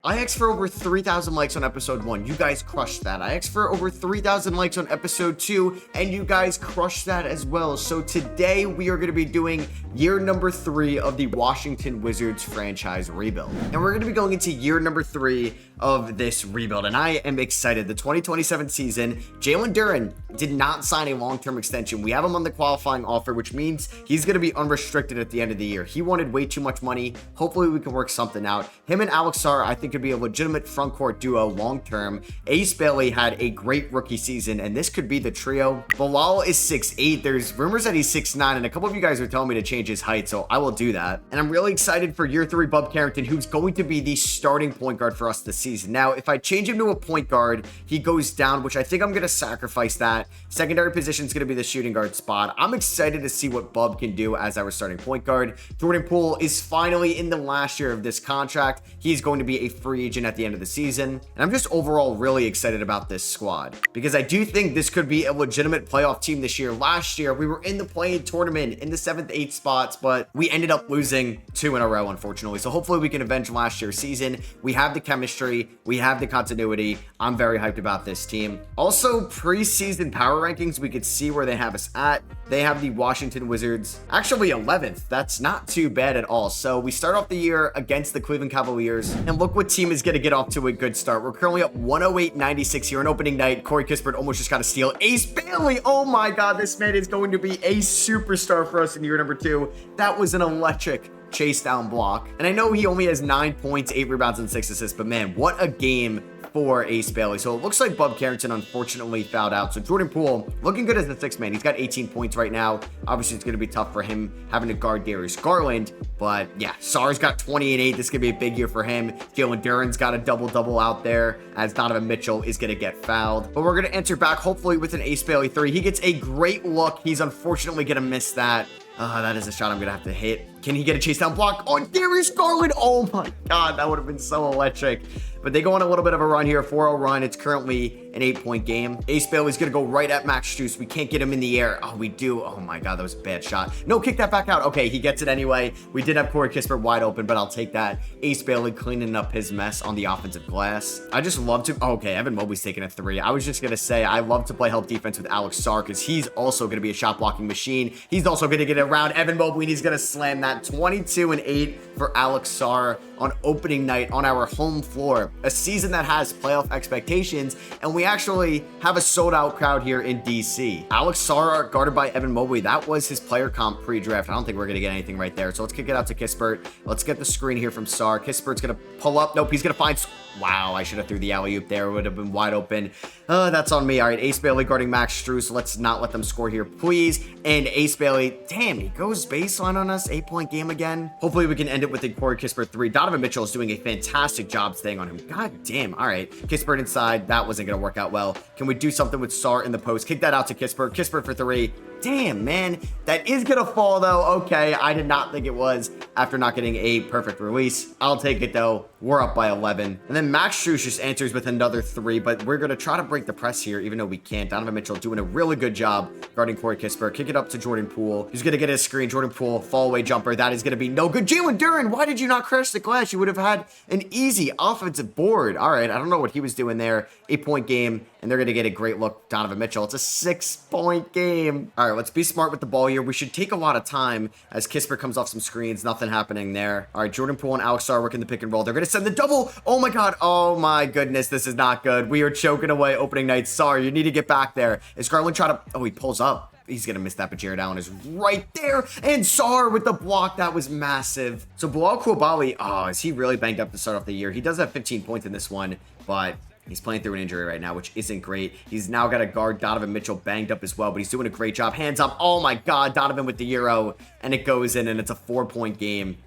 I asked for over 3,000 likes on episode 1. You guys crushed that. I asked for over 3,000 likes on episode 2, and you guys crushed that as well. So today we are going to be doing year number 3 of the Washington Wizards franchise rebuild. And we're going to be going into year number 3 of this rebuild, and I am excited. The 2027 season, Jalen Duren did not sign a long-term extension. We have him on the qualifying offer, which means he's going to be unrestricted at the end of the year. He wanted way too much money. Hopefully we can work something out. Him and Alex Sarr, I think, could be a legitimate front court duo long-term. Ace Bailey had a great rookie season, and this could be the trio. Bilal is 6'8". There's rumors that he's 6'9", and a couple of you guys are telling me to change his height, so I will do that. And I'm really excited for year 3 Bub Carrington, who's going to be the starting point guard for us this season. Now, if I change him to a point guard, he goes down, which I think I'm going to sacrifice that. Secondary position is going to be the shooting guard spot. I'm excited to see what Bub can do as our starting point guard. Jordan Poole is finally in the last year of this contract. He's going to be a free agent at the end of the season. And I'm just overall really excited about this squad because I do think this could be a legitimate playoff team this year. Last year, we were in the play-in tournament in the 7th, 8th spots, but we ended up losing 2 in a row, unfortunately. So hopefully we can avenge last year's season. We have the chemistry. We have the continuity. I'm very hyped about this team. Also, preseason power rankings, we could see where they have us at. They have the Washington Wizards actually 11th. That's not too bad at all. So we start off the year against the Cleveland Cavaliers, and look what team is going to get off to a good start. We're currently up 108-96 here on opening night. Corey Kispert almost just got a steal. Ace Bailey, oh my god, this man is going to be a superstar for us in year number 2. That was an electric chase down block. And I know he only has 9 points, 8 rebounds, and 6 assists, but man, what a game for Ace Bailey. So it looks like Bub Carrington unfortunately fouled out. So Jordan Poole looking good as the 6th man. He's got 18 points right now. Obviously, it's going to be tough for him having to guard Darius Garland. But yeah, Sarr's got 20 and 8. This could be a big year for him. Jalen Duren's got a double-double out there as Donovan Mitchell is going to get fouled. But we're going to answer back hopefully with an Ace Bailey 3. He gets a great look. He's unfortunately going to miss that. That is a shot I'm going to have to hit. Can he get a chase down block on Darius Garland? Oh my god, that would have been so electric. But they go on a little bit of a run here, 4-0 run. It's currently an 8-point game. Ace Bailey's going to go right at Max Strus. We can't get him in the air. Oh, we do. Oh my god, that was a bad shot. No, kick that back out. Okay, he gets it anyway. We did have Corey Kispert wide open, but I'll take that. Ace Bailey cleaning up his mess on the offensive glass. I just love to... Oh, okay, Evan Mobley's taking a 3. I was just going to say, I love to play help defense with Alex Sarr because he's also going to be a shot blocking machine. He's also going to get around Evan Mobley, and he's going to slam that. 22 and 8 for Alex Sarr on opening night on our home floor. A season that has playoff expectations, and we actually have a sold-out crowd here in DC. Alex Sarr guarded by Evan Mobley. That was his player comp pre-draft. I don't think we're going to get anything right there. So let's kick it out to Kispert. Let's get the screen here from Sarr. Kispert's going to pull up. Nope, he's going to find... Wow, I should have threw the alley-oop there. It would have been wide open. That's on me. All right, Ace Bailey guarding Max Strus. Let's not let them score here, please. And Ace Bailey, damn, he goes baseline on us. 8-point game again. Hopefully we can end it with a Corey Kispert 3. Donovan Mitchell is doing a fantastic job staying on him. God damn. All right, Kispert inside. That wasn't going to work out well. Can we do something with Sarr in the post? Kick that out to Kispert. Kispert for 3. Damn, man. That is going to fall, though. Okay, I did not think it was after not getting a perfect release. I'll take it, though. We're up by 11. And then Max Strus just answers with another 3, but we're going to try to break the press here, even though we can't. Donovan Mitchell doing a really good job guarding Corey Kispert. Kick it up to Jordan Poole. He's going to get his screen. Jordan Poole, fall-away jumper. That is going to be no good. Jalen Duren, why did you not crash the glass? You would have had an easy offensive board. All right, I don't know what he was doing there. 8-point game, and they're going to get a great look. Donovan Mitchell, it's a 6-point game. All right, let's be smart with the ball here. We should take a lot of time as Kispert comes off some screens. Nothing happening there. All right, Jordan Poole and Alex Sarr working the pick and roll. They're going to send the double. Oh my god. Oh my goodness. This is not good. We are choking away opening night. Sarr, you need to get back there. Is Garland trying to... Oh, he pulls up. He's going to miss that, but Jared Allen is right there. And Sarr with the block. That was massive. So Bilal Coulibaly, oh, is he really banged up to start off the year? He does have 15 points in this one, but... He's playing through an injury right now, which isn't great. He's now got a guard, Donovan Mitchell, banged up as well, but he's doing a great job. Hands up. Oh my god, Donovan with the Euro. And it goes in, and it's a 4-point game.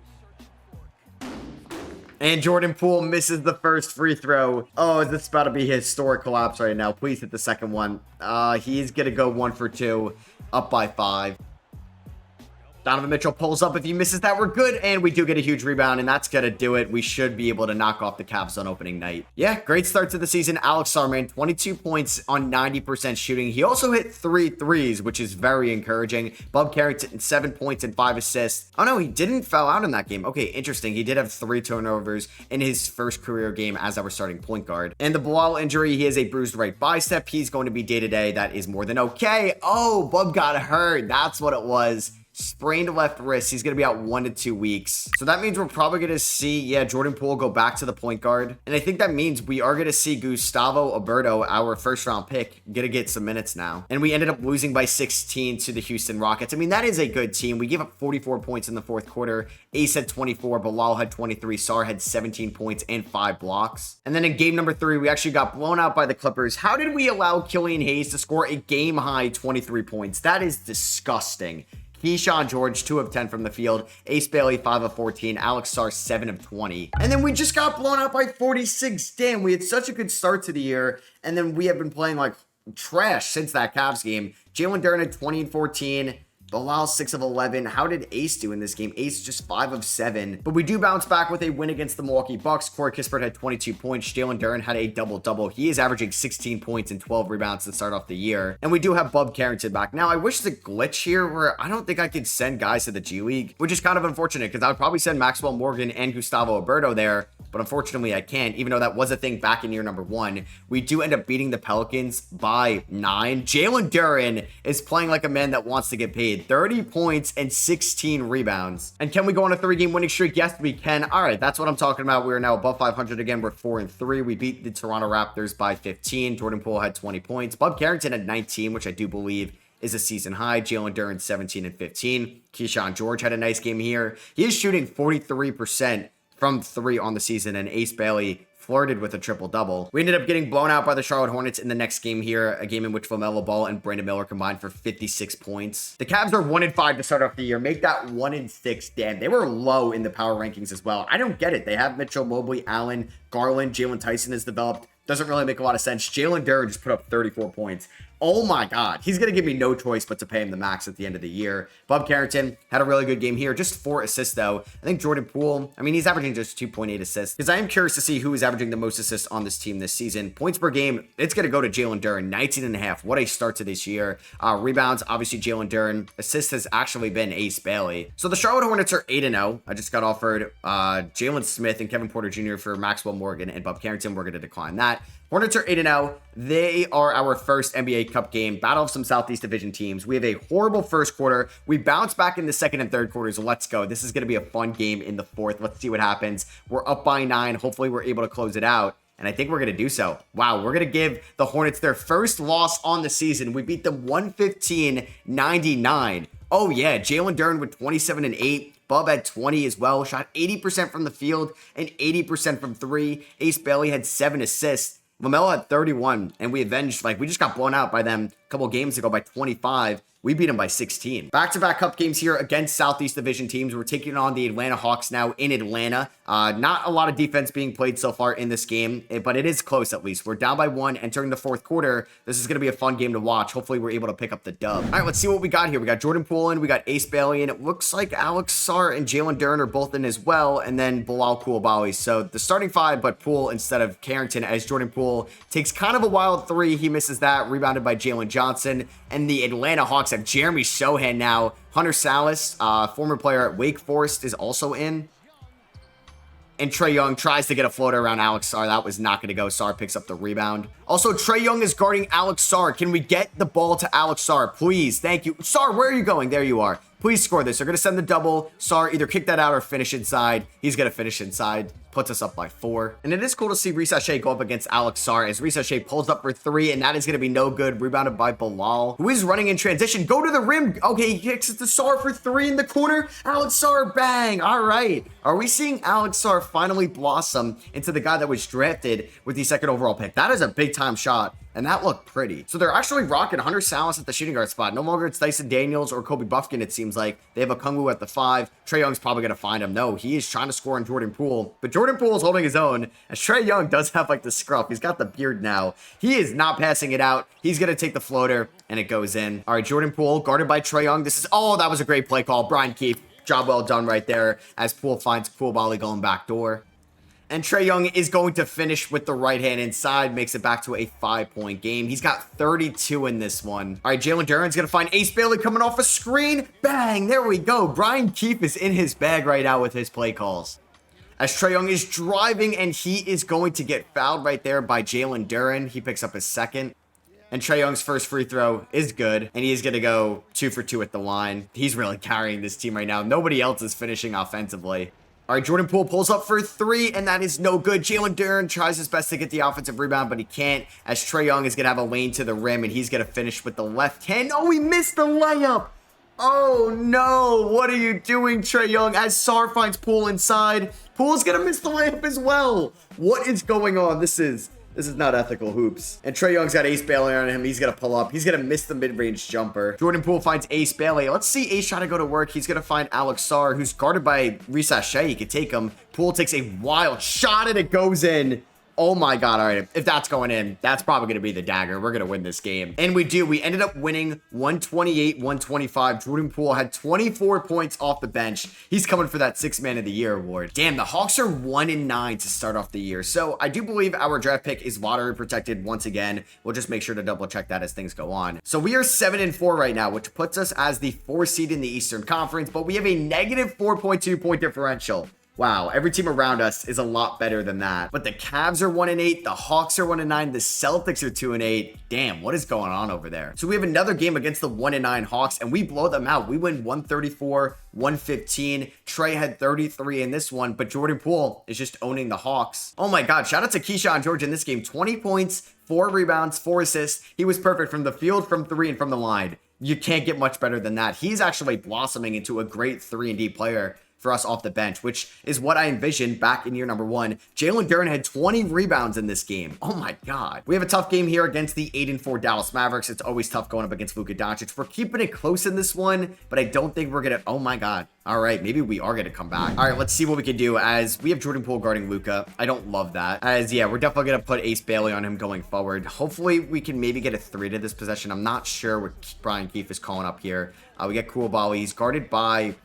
And Jordan Poole misses the first free throw. Oh, is this about to be a historic collapse right now? Please hit the second one. He's going to go 1 for 2, up by 5. Donovan Mitchell pulls up. If he misses that, we're good. And we do get a huge rebound, and that's going to do it. We should be able to knock off the Cavs on opening night. Yeah, great start to the season. Alex Sarr, 22 points on 90% shooting. He also hit 3 threes, which is very encouraging. Bub Carrington, 7 points and 5 assists. Oh, no, he didn't foul out in that game. Okay, interesting. He did have 3 turnovers in his first career game as our starting point guard. And the Bilal injury, he has a bruised right bicep. He's going to be day-to-day. That is more than okay. Oh, Bub got hurt. That's what it was. Sprained left wrist. He's going to be out 1 to 2 weeks. So that means we're probably going to see, yeah, Jordan Poole go back to the point guard. And I think that means we are going to see Gustavo Alberto, our first round pick, going to get some minutes now. And we ended up losing by 16 to the Houston Rockets. I mean, that is a good team. We gave up 44 points in the fourth quarter. Ace had 24. Bilal had 23. Sarr had 17 points and 5 blocks. And then in game number 3, we actually got blown out by the Clippers. How did we allow Killian Hayes to score a game high 23 points? That is disgusting. Keyshawn George, 2 of 10 from the field. Ace Bailey, 5 of 14. Alex Sarr, 7 of 20. And then we just got blown out by 46. Damn, we had such a good start to the year. And then we have been playing like trash since that Cavs game. Jalen Duren had 20 and 14. Bilal, 6 of 11. How did Ace do in this game? Ace just 5 of 7. But we do bounce back with a win against the Milwaukee Bucks. Corey Kispert had 22 points. Jalen Duren had a double-double. He is averaging 16 points and 12 rebounds to start off the year. And we do have Bub Carrington back. Now, I wish the glitch here where I don't think I could send guys to the G League, which is kind of unfortunate because I would probably send Maxwell Morgan and Gustavo Alberto there. But unfortunately, I can't, even though that was a thing back in year number 1. We do end up beating the Pelicans by 9. Jalen Duren is playing like a man that wants to get paid. 30 points and 16 rebounds. And can we go on a 3-game winning streak? Yes, we can. All right, that's what I'm talking about. We are now above 500 again. We're 4-3. We beat the Toronto Raptors by 15. Jordan Poole had 20 points. Bub Carrington had 19, which I do believe is a season high. Jalen Duren, 17 and 15. Keyshawn George had a nice game here. He is shooting 43% from 3 on the season, and Ace Bailey flirted with a triple-double. We ended up getting blown out by the Charlotte Hornets in the next game here, a game in which LaMelo Ball and Brandon Miller combined for 56 points. The Cavs are 1-5 to start off the year. Make that 1-6. Damn, they were low in the power rankings as well. I don't get it. They have Mitchell, Mobley, Allen, Garland, Jalen Tyson has developed. Doesn't really make a lot of sense. Jalen Duren just put up 34 points. Oh my God. He's going to give me no choice but to pay him the max at the end of the year. Bub Carrington had a really good game here. Just 4 assists, though. I think Jordan Poole, I mean, he's averaging just 2.8 assists. Because I am curious to see who is averaging the most assists on this team this season. Points per game, it's going to go to Jalen Duren. 19.5. What a start to this year. Rebounds, obviously Jalen Duren. Assists has actually been Ace Bailey. So the Charlotte Hornets are 8-0. I just got offered Jalen Smith and Kevin Porter Jr. for Maxwell Morgan and Bub Carrington. We're going to decline that. Hornets are 8-0. They are our first NBA Cup game. Battle of some Southeast Division teams. We have a horrible first quarter. We bounce back in the second and third quarters. Let's go. This is going to be a fun game in the fourth. Let's see what happens. We're up by 9. Hopefully, we're able to close it out. And I think we're going to do so. Wow, we're going to give the Hornets their first loss on the season. We beat them 115-99. Oh, yeah. Jalen Duren with 27 and 8. Bub had 20 as well. Shot 80% from the field and 80% from 3. Ace Bailey had 7 assists. LaMelo had 31, and we just got blown out by them a couple games ago by 25. We beat them by 16. Back-to-back cup games here against Southeast Division teams. We're taking on the Atlanta Hawks now in Atlanta. Not a lot of defense being played so far in this game, but it is close at least. We're down by 1 entering the fourth quarter. This is going to be a fun game to watch. Hopefully, we're able to pick up the dub. All right, let's see what we got here. We got Jordan Poole in, we got Ace Bailey, and it looks like Alex Sarr and Jalen Duren are both in as well, and then Bilal Coulibaly. So the starting 5, but Poole instead of Carrington, as Jordan Poole takes kind of a wild 3. He misses that, rebounded by Jalen Johnson. And the Atlanta Hawks have Jeremy Sohan now. Hunter Salas, former player at Wake Forest, is also in. And Trae Young tries to get a floater around Alex Sarr. That was not going to go. Sarr picks up the rebound. Also, Trae Young is guarding Alex Sarr. Can we get the ball to Alex Sarr? Please. Thank you. Sarr, where are you going? There you are. Please score this. They're going to send the double. Sarr either kick that out or finish inside. He's going to finish inside. Puts us up by 4. And it is cool to see Reece Shea go up against Alex Sarr as Reece Shea pulls up for 3, and that is going to be no good. Rebounded by Bilal, who is running in transition. Go to the rim. Okay, he kicks it to Sarr for 3 in the corner. Alex Sarr, bang. All right. Are we seeing Alex Sarr finally blossom into the guy that was drafted with the 2nd overall pick? That is a big time shot And that looked pretty. So they're actually rocking Hunter Salas at the shooting guard spot. No longer it's Dyson Daniels or Kobe Buffkin, it seems like. They have a Kungwu at the 5. Trae Young's probably going to find him. No, he is trying to score on Jordan Poole. But Jordan Poole is holding his own. As Trae Young does have like the scruff. He's got the beard now. He is not passing it out. He's going to take the floater and it goes in. All right, Jordan Poole guarded by Trae Young. This is, oh, that was a great play call. Brian Keefe, job well done right there as Poole finds Coulibaly going back door. And Trae Young is going to finish with the right hand inside, makes it back to a 5-point game. He's got 32 in this one. All right, Jalen Duren's going to find Ace Bailey coming off a screen. Bang, there we go. Brian Keefe is in his bag right now with his play calls. As Trae Young is driving, and he is going to get fouled right there by Jalen Duren. He picks up his second. And Trae Young's first free throw is good. And he's going to go 2 for 2 at the line. He's really carrying this team right now. Nobody else is finishing offensively. All right, Jordan Poole pulls up for 3, and that is no good. Jalen Duren tries his best to get the offensive rebound, but he can't, as Trae Young is going to have a lane to the rim, and he's going to finish with the left hand. Oh, he missed the layup. Oh, no. What are you doing, Trae Young? As Sar finds Poole inside, Poole's going to miss the layup as well. What is going on? This is not ethical hoops. And Trae Young's got Ace Bailey on him. He's going to pull up. He's going to miss the mid-range jumper. Jordan Poole finds Ace Bailey. Let's see Ace try to go to work. He's going to find Alex Sar, who's guarded by Reese Shea. He could take him. Poole takes a wild shot, and it goes in. Oh my God. All right. If that's going in, that's probably going to be the dagger. We're going to win this game. And we do. We ended up winning 128-125. Jordan Poole had 24 points off the bench. He's coming for that 6th Man of the Year award. Damn, the Hawks are 1-9 to start off the year. So I do believe our draft pick is lottery protected once again. We'll just make sure to double check that as things go on. So we are 7-4 right now, which puts us as the 4th seed in the Eastern Conference, but we have a negative 4.2 point differential. Wow, every team around us is a lot better than that. But the Cavs are 1-8, the Hawks are 1-9, the Celtics are 2-8. Damn, what is going on over there? So we have another game against the 1-9 Hawks, and we blow them out. We win 134-115. Trae had 33 in this one, but Jordan Poole is just owning the Hawks. Oh my God, shout out to Keyshawn George in this game. 20 points, 4 rebounds, 4 assists. He was perfect from the field, from 3, and from the line. You can't get much better than that. He's actually blossoming into a great 3-and-D player for us off the bench, which is what I envisioned back in year number 1. Jalen Duren had 20 rebounds in this game. Oh my God. We have a tough game here against the 8-4 Dallas Mavericks. It's always tough going up against Luka Doncic. We're keeping it close in this one, but I don't think we're gonna, oh my God. All right, maybe we are gonna come back. All right, let's see what we can do as we have Jordan Poole guarding Luka. I don't love that. As yeah, we're definitely gonna put Ace Bailey on him going forward. Hopefully we can maybe get a 3 to this possession. I'm not sure what Brian Keefe is calling up here. We get Coulibaly. He's guarded by,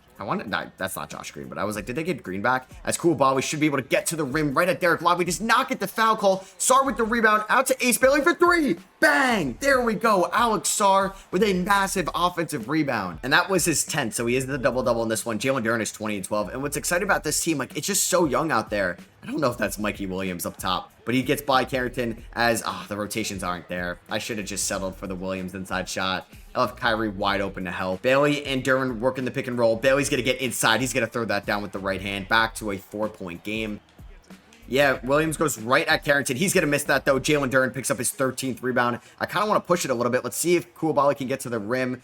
that's not Josh Green, but I was like, did they get Green back? As Coulibaly should be able to get to the rim right at Derek Lively. Does not get the foul call. Sar with the rebound out to Ace Bailey for 3. Bang! There we go. Alex Sar with a massive offensive rebound. And that was his 10th, so he is the double-double in this one. Jalen Duren is 20 and 12. And what's exciting about this team, like, it's just so young out there. I don't know if that's Mikey Williams up top, but he gets by Carrington as, the rotations aren't there. I should have just settled for the Williams inside shot. I left Kyrie wide open to help. Bailey and Duren working the pick and roll. Bailey's going to get inside. He's going to throw that down with the right hand. Back to a 4-point game. Yeah, Williams goes right at Carrington. He's going to miss that, though. Jalen Duren picks up his 13th rebound. I kind of want to push it a little bit. Let's see if Coulibaly can get to the rim.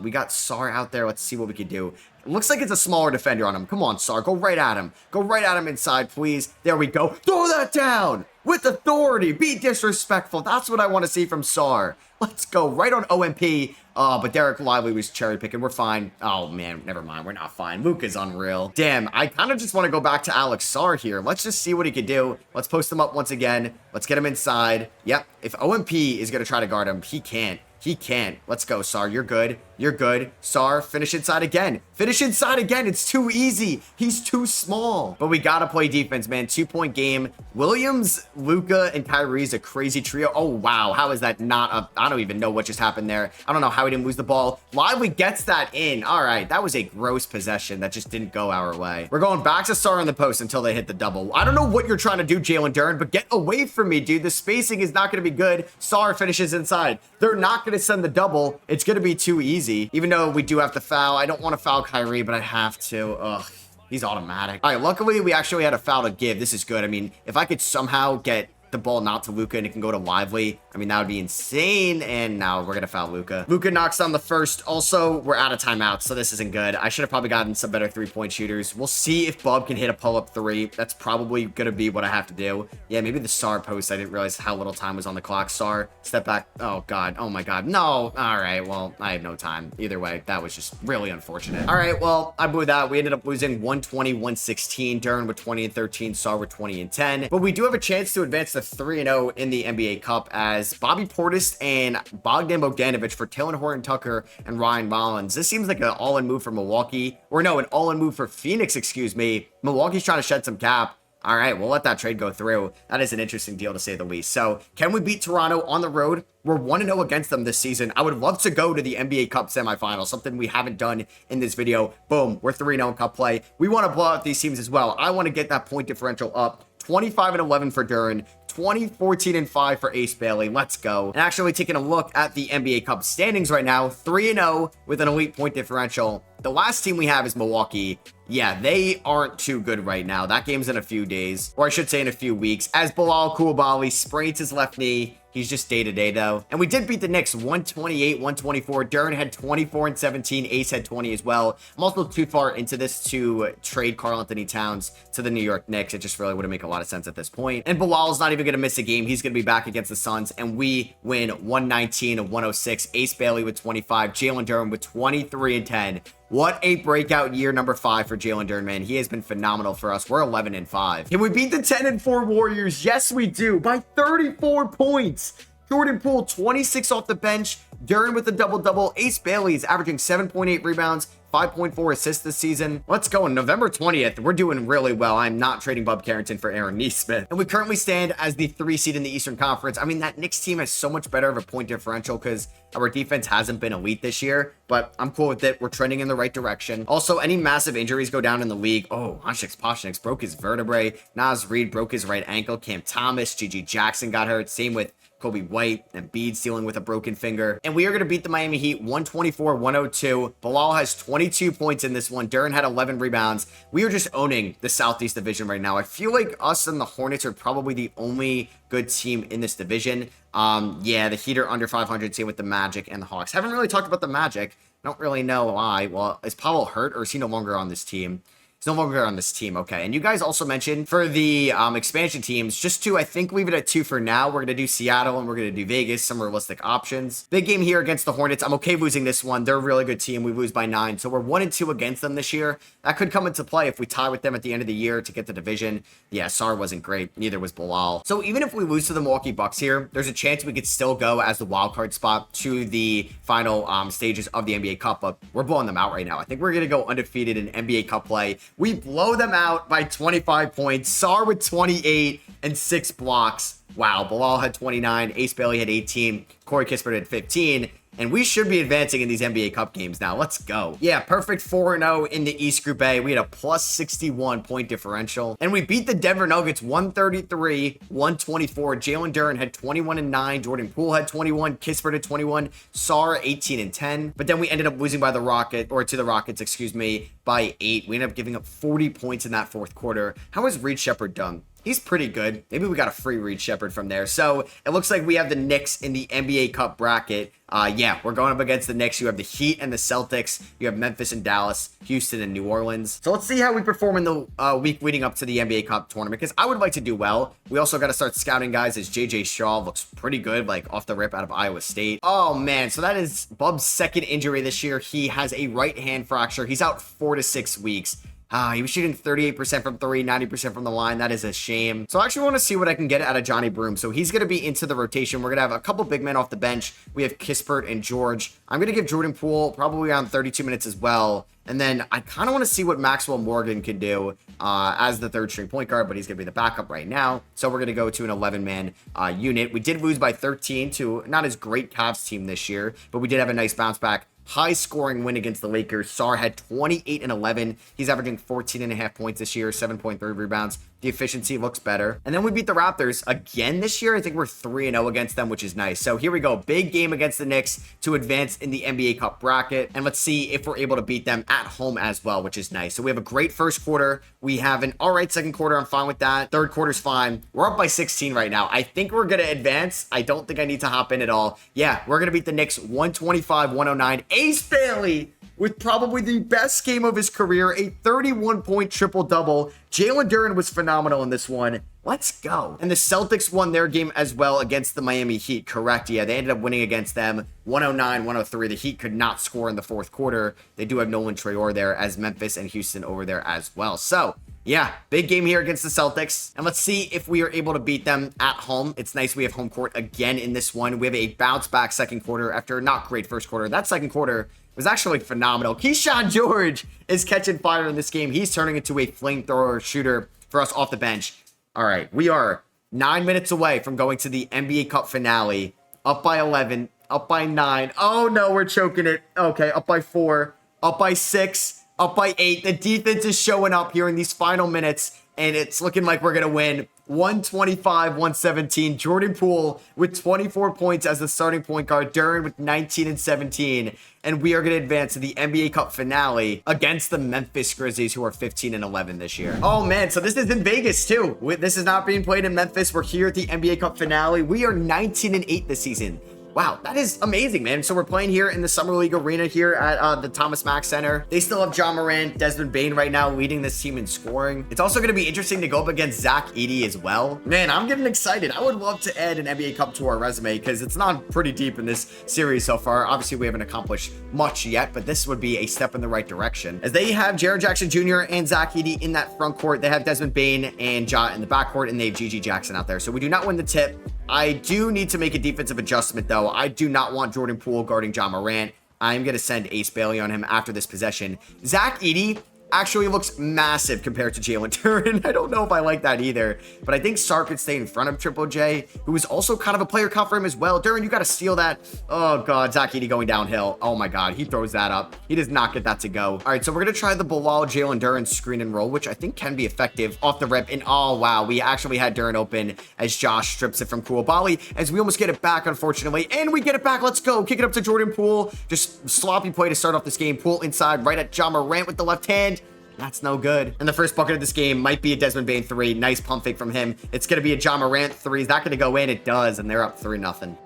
We got Sar out there. Let's see what we can do. It looks like it's a smaller defender on him. Come on, Sar. Go right at him. Go right at him inside, please. There we go. Throw that down with authority. Be disrespectful. That's what I want to see from Sar. Let's go. Right on OMP. But Derek Lively was cherry picking. We're fine. Oh, man. Never mind. We're not fine. Luka's unreal. Damn. I kind of just want to go back to Alex Sar here. Let's just see what he could do. Let's post him up once again. Let's get him inside. Yep. If OMP is going to try to guard him, he can't. He can't. Let's go, Sar. You're good. You're good. Sar, finish inside again. Finish inside again. It's too easy. He's too small. But we got to play defense, man. 2-point game. Williams, Luka, and Kyrie is a crazy trio. Oh, wow. How is that not a... I don't even know what just happened there. I don't know how he didn't lose the ball. Lively gets that in. All right. That was a gross possession that just didn't go our way. We're going back to Sar on the post until they hit the double. I don't know what you're trying to do, Jalen Duren, but get away from me, dude. The spacing is not going to be good. Sar finishes inside. They're not going to send the double. It's going to be too easy. Even though we do have to foul. I don't want to foul Kyrie, but I have to. Ugh. He's automatic. All right, luckily we actually had a foul to give. This is good. I mean, if I could somehow get the ball not to Luka and it can go to Lively. I mean, that would be insane. And now we're going to foul Luka. Luka knocks down the first. Also, we're out of timeouts, so this isn't good. I should have probably gotten some better three-point shooters. We'll see if Bub can hit a pull-up three. That's probably going to be what I have to do. Yeah, maybe the Sar post. I didn't realize how little time was on the clock. Sar, step back. Oh, God. Oh, my God. No. All right. Well, I had no time. Either way, that was just really unfortunate. All right. Well, I blew that. We ended up losing 120-116. Duren with 20 and 13. Sar with 20 and 10. But we do have a chance to advance to 3-0 in the NBA Cup as Bobby Portis and Bogdan Bogdanovic for Talen Horton-Tucker and Ryan Rollins. This seems like an all-in move for Milwaukee. Or no, an all-in move for Phoenix, excuse me. Milwaukee's trying to shed some cap. All right, we'll let that trade go through. That is an interesting deal, to say the least. So, can we beat Toronto on the road? We're 1-0 against them this season. I would love to go to the NBA Cup semifinals, something we haven't done in this video. Boom, we're 3-0 in Cup play. We want to blow out these teams as well. I want to get that point differential up. 25-11 for Duren. 14-5 for Ace Bailey. Let's go. And actually taking a look at the NBA Cup standings right now, 3-0 with an elite point differential. The last team we have is Milwaukee. Yeah, they aren't too good right now. That game's in a few days, or I should say in a few weeks, as Bilal Coulibaly sprains his left knee. He's just day-to-day, though. And we did beat the Knicks 128-124. Duren had 24 and 17. Ace had 20 as well. I'm also too far into this to trade Karl-Anthony Towns to the New York Knicks. It just really wouldn't make a lot of sense at this point. And Bilal's not even going to miss a game. He's going to be back against the Suns, and we win 119-106. Ace Bailey with 25. Jalen Duren with 23 and 10. What a breakout year number 5 for Jalen Duren, man. He has been phenomenal for us. We're 11 and 5. Can we beat the 10 and 4 Warriors? Yes, we do, by 34 points. Jordan Poole, 26 off the bench. Duren with a double-double. Ace Bailey is averaging 7.8 rebounds, 5.4 assists this season. Let's go. On November 20th, we're doing really well. I'm not trading Bub Carrington for Aaron Nesmith. And we currently stand as the 3 seed in the Eastern Conference. I mean, that Knicks team has so much better of a point differential because our defense hasn't been elite this year, but I'm cool with it. We're trending in the right direction. Also, any massive injuries go down in the league. Oh, Onyx Poshniks broke his vertebrae. Naz Reid broke his right ankle. Cam Thomas, GG Jackson got hurt. Same with Kobe White, and Embiid dealing with a broken finger. And we are going to beat the Miami Heat 124-102. Bilal has 22 points in this one. Duren had 11 rebounds. We are just owning the Southeast Division right now. I feel like us and the Hornets are probably the only good team in this division. Yeah, the Heat are under 500, same with the Magic and the Hawks. Haven't really talked about the Magic. I don't really know why. Well, is Powell hurt, or is he no longer on this team? He's no longer on this team. Okay. And you guys also mentioned for the expansion teams, just to, I think, leave it at 2 for now. We're going to do Seattle and we're going to do Vegas, some realistic options. Big game here against the Hornets. I'm okay losing this one. They're a really good team. We lose by 9. So we're 1-2 against them this year. That could come into play if we tie with them at the end of the year to get the division. Yeah, Sar wasn't great. Neither was Bilal. So even if we lose to the Milwaukee Bucks here, there's a chance we could still go as the wild card spot to the final stages of the NBA Cup. But we're blowing them out right now. I think we're going to go undefeated in NBA Cup play. We blow them out by 25 points. Sar with 28 and 6 blocks. Wow, Bilal had 29. Ace Bailey had 18. Corey Kispert had 15. And we should be advancing in these NBA Cup games now. Let's go. Yeah, perfect 4-0 in the East Group A. We had a plus 61 point differential. And we beat the Denver Nuggets 133-124. Jalen Duren had 21 and 9. Jordan Poole had 21. Kispert had 21. Sar 18 and 10. But then we ended up losing by the Rockets, excuse me, by 8. We ended up giving up 40 points in that fourth quarter. How has Reed Shepherd done? He's pretty good. Maybe we got a free Reed Shepherd from there. So it looks like we have the Knicks in the NBA Cup bracket. Yeah, we're going up against the Knicks. You have the Heat and the Celtics. You have Memphis and Dallas, Houston and New Orleans. So let's see how we perform in the week leading up to the NBA Cup tournament, because I would like to do well. We also got to start scouting guys, as JJ Shaw looks pretty good, like off the rip out of Iowa State. Oh man, so that is Bub's second injury this year. He has a right hand fracture. He's out 4 to 6 weeks. He was shooting 38% from 3, 90% from the line. That is a shame. So I actually want to see what I can get out of Johnny Broome. So he's going to be into the rotation. We're going to have a couple big men off the bench. We have Kispert and George. I'm going to give Jordan Poole probably around 32 minutes as well. And then I kind of want to see what Maxwell Morgan can do as the third string point guard, but he's going to be the backup right now. So we're going to go to an 11-man unit. We did lose by 13 to not as great Cavs team this year, but we did have a nice bounce back. High scoring win against the Lakers. Sar had 28 and 11. He's averaging 14.5 points this year, 7.3 rebounds, The efficiency looks better. And then we beat the Raptors again this year. I think we're 3-0 against them, which is nice. So here we go. Big game against the Knicks to advance in the NBA Cup bracket. And let's see if we're able to beat them at home as well, which is nice. So we have a great first quarter. We have an all right second quarter. I'm fine with that. Third quarter's fine. We're up by 16 right now. I think we're going to advance. I don't think I need to hop in at all. Yeah, we're going to beat the Knicks 125-109. Ace Bailey with probably the best game of his career, a 31-point triple-double. Jalen Duren was phenomenal in this one. Let's go. And the Celtics won their game as well against the Miami Heat, correct? Yeah, they ended up winning against them 109-103. The Heat could not score in the fourth quarter. They do have Nolan Traore there, as Memphis and Houston over there as well. So, yeah, big game here against the Celtics. And let's see if we are able to beat them at home. It's nice we have home court again in this one. We have a bounce-back second quarter after a not great first quarter. That second quarter was actually phenomenal. Keyshawn George is catching fire in this game. He's turning into a flamethrower shooter for us off the bench. All right, we are 9 minutes away from going to the NBA Cup finale. Up by 11, up by 9. Oh, no, we're choking it. Okay, up by 4, up by 6, up by 8. The defense is showing up here in these final minutes, and it's looking like we're going to win 125-117. Jordan Poole with 24 points as the starting point guard. Duren with 19 and 17. And we are going to advance to the NBA Cup finale against the Memphis Grizzlies, who are 15 and 11 this year. Oh, man. So this is in Vegas, too. This is not being played in Memphis. We're here at the NBA Cup finale. We are 19 and 8 this season. Wow, that is amazing, man. So we're playing here in the Summer League Arena here at the Thomas Mack Center. They still have Ja Morant, Desmond Bane right now leading this team in scoring. It's also going to be interesting to go up against Zach Edey as well. Man, I'm getting excited. I would love to add an NBA Cup to our resume because it's not pretty deep in this series so far. Obviously, we haven't accomplished much yet, but this would be a step in the right direction. As they have Jaren Jackson Jr. and Zach Edey in that front court, they have Desmond Bane and Ja in the backcourt, and they have GG Jackson out there. So we do not win the tip. I do need to make a defensive adjustment, though. I do not want Jordan Poole guarding Ja Morant. I'm going to send Ace Bailey on him after this possession. Zach Edey actually looks massive compared to Jalen Duren. I don't know if I like that either, but I think Sark could stay in front of Triple J, who is also kind of a player comp for him as well. Duren, you got to steal that. Oh, God. Zach Edey going downhill. Oh, my God. He throws that up. He does not get that to go. All right, so we're going to try the Bilal Jalen Duren screen and roll, which I think can be effective off the rip. And oh, wow. We actually had Duren open as Josh strips it from Koulibaly, as we almost get it back, unfortunately. And we get it back. Let's go. Kick it up to Jordan Poole. Just sloppy play to start off this game. Poole inside right at Ja Morant with the left hand. That's no good. And the first bucket of this game might be a Desmond Bane 3. Nice pump fake from him. It's going to be a Ja Morant 3. Is that going to go in? It does, and they're up 3-0.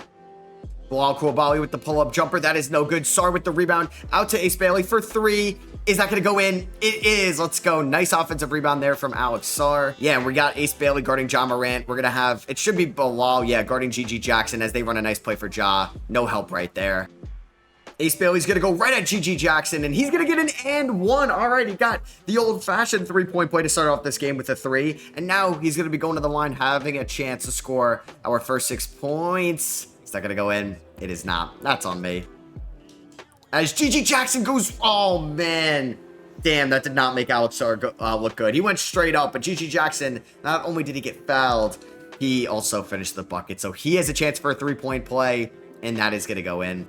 Bilal Koulibaly with the pull-up jumper. That is no good. Sarr with the rebound. Out to Ace Bailey for 3. Is that going to go in? It is. Let's go. Nice offensive rebound there from Alex Sarr. Yeah, we got Ace Bailey guarding Ja Morant. We're going to have, it should be Bilal, yeah, guarding GG Jackson as they run a nice play for Ja. No help right there. Ace Bailey's going to go right at GG Jackson, and he's going to get an and one. All right, he got the old-fashioned three-point play to start off this game with a 3, and now he's going to be going to the line, having a chance to score our first 6 points. Is that going to go in? It is not. That's on me. As GG Jackson goes, oh, man. Damn, that did not make Alex Sarr look good. He went straight up, but GG Jackson, not only did he get fouled, he also finished the bucket, so he has a chance for a three-point play, and that is going to go in.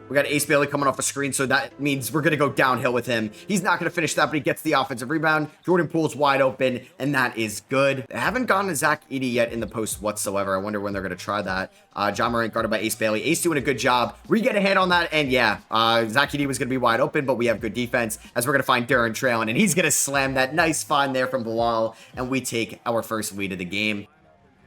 We got Ace Bailey coming off a screen, so that means we're going to go downhill with him. He's not going to finish that, but he gets the offensive rebound. Jordan Poole's wide open, and that is good. They haven't gone to Zach Edey yet in the post whatsoever. I wonder when they're going to try that. Ja Morant guarded by Ace Bailey. Ace doing a good job. We get a hand on that, and yeah, Zach Edey was going to be wide open, but we have good defense as we're going to find Duren trailing, and he's going to slam that. Nice find there from Bilal, and we take our first lead of the game.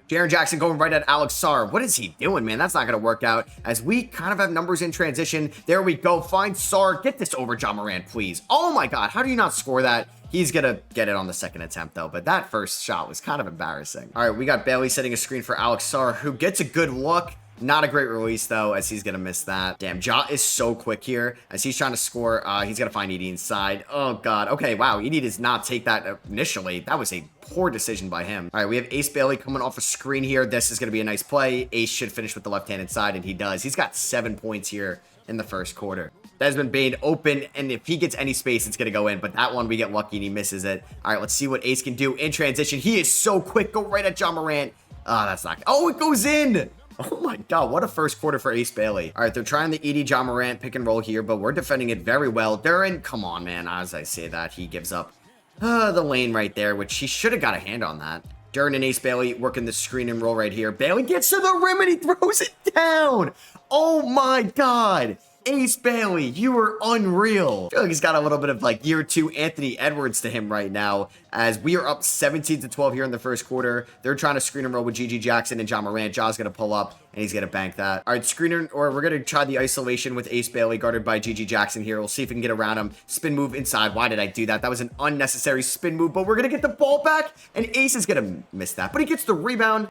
Jaren Jackson going right at Alex Sarr. What is he doing, man? That's not going to work out as we kind of have numbers in transition. There we go. Find Sarr. Get this over Ja Morant, please. Oh, my God. How do you not score that? He's going to get it on the second attempt, though. But that first shot was kind of embarrassing. All right, we got Bailey setting a screen for Alex Sarr, who gets a good look. Not a great release, though, as he's going to miss that. Damn, Ja is so quick here. As he's trying to score, he's going to find Edey inside. Oh, God. Okay, wow. Edey does not take that initially. That was a poor decision by him. All right, we have Ace Bailey coming off a screen here. This is going to be a nice play. Ace should finish with the left hand inside, and he does. He's got 7 points here in the first quarter. Desmond Bane open, and if he gets any space, it's going to go in. But that one, we get lucky, and he misses it. All right, let's see what Ace can do in transition. He is so quick. Go right at Ja Morant. Oh, that's not... Oh, it goes in! Oh my God, what a first quarter for Ace Bailey. All right, they're trying the Edey Ja Morant pick and roll here, but we're defending it very well. Duren, come on, man. As I say that, he gives up The lane right there, which he should have got a hand on that. Duren and Ace Bailey working the screen and roll right here. Bailey gets to the rim and he throws it down. Oh my God. Ace Bailey, you were unreal. I feel like he's got a little bit of like year 2 Anthony Edwards to him right now, as we are up 17-12 here in the first quarter. They're trying to screen and roll with GG Jackson and John Morant. Ja's going to pull up and he's going to bank that. All right, screener, or we're going to try the isolation with Ace Bailey guarded by GG Jackson here. We'll see if we can get around him. Spin move inside. Why did I do that? That was an unnecessary spin move, but we're going to get the ball back and Ace is going to miss that, but he gets the rebound.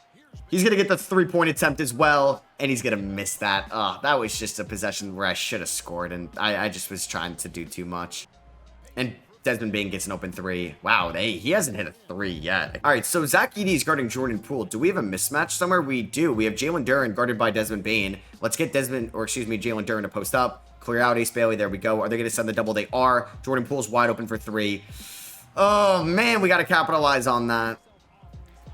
He's going to get the 3-point attempt as well, and he's going to miss that. Oh, that was just a possession where I should have scored, and I just was trying to do too much. And Desmond Bane gets an open 3. Wow, he hasn't hit a 3 yet. All right, so Zach Edey is guarding Jordan Poole. Do we have a mismatch somewhere? We do. We have Jalen Duren guarded by Desmond Bane. Let's get Jalen Duren to post up. Clear out Ace Bailey. There we go. Are they going to send the double? They are. Jordan Poole's wide open for 3. Oh, man, we got to capitalize on that.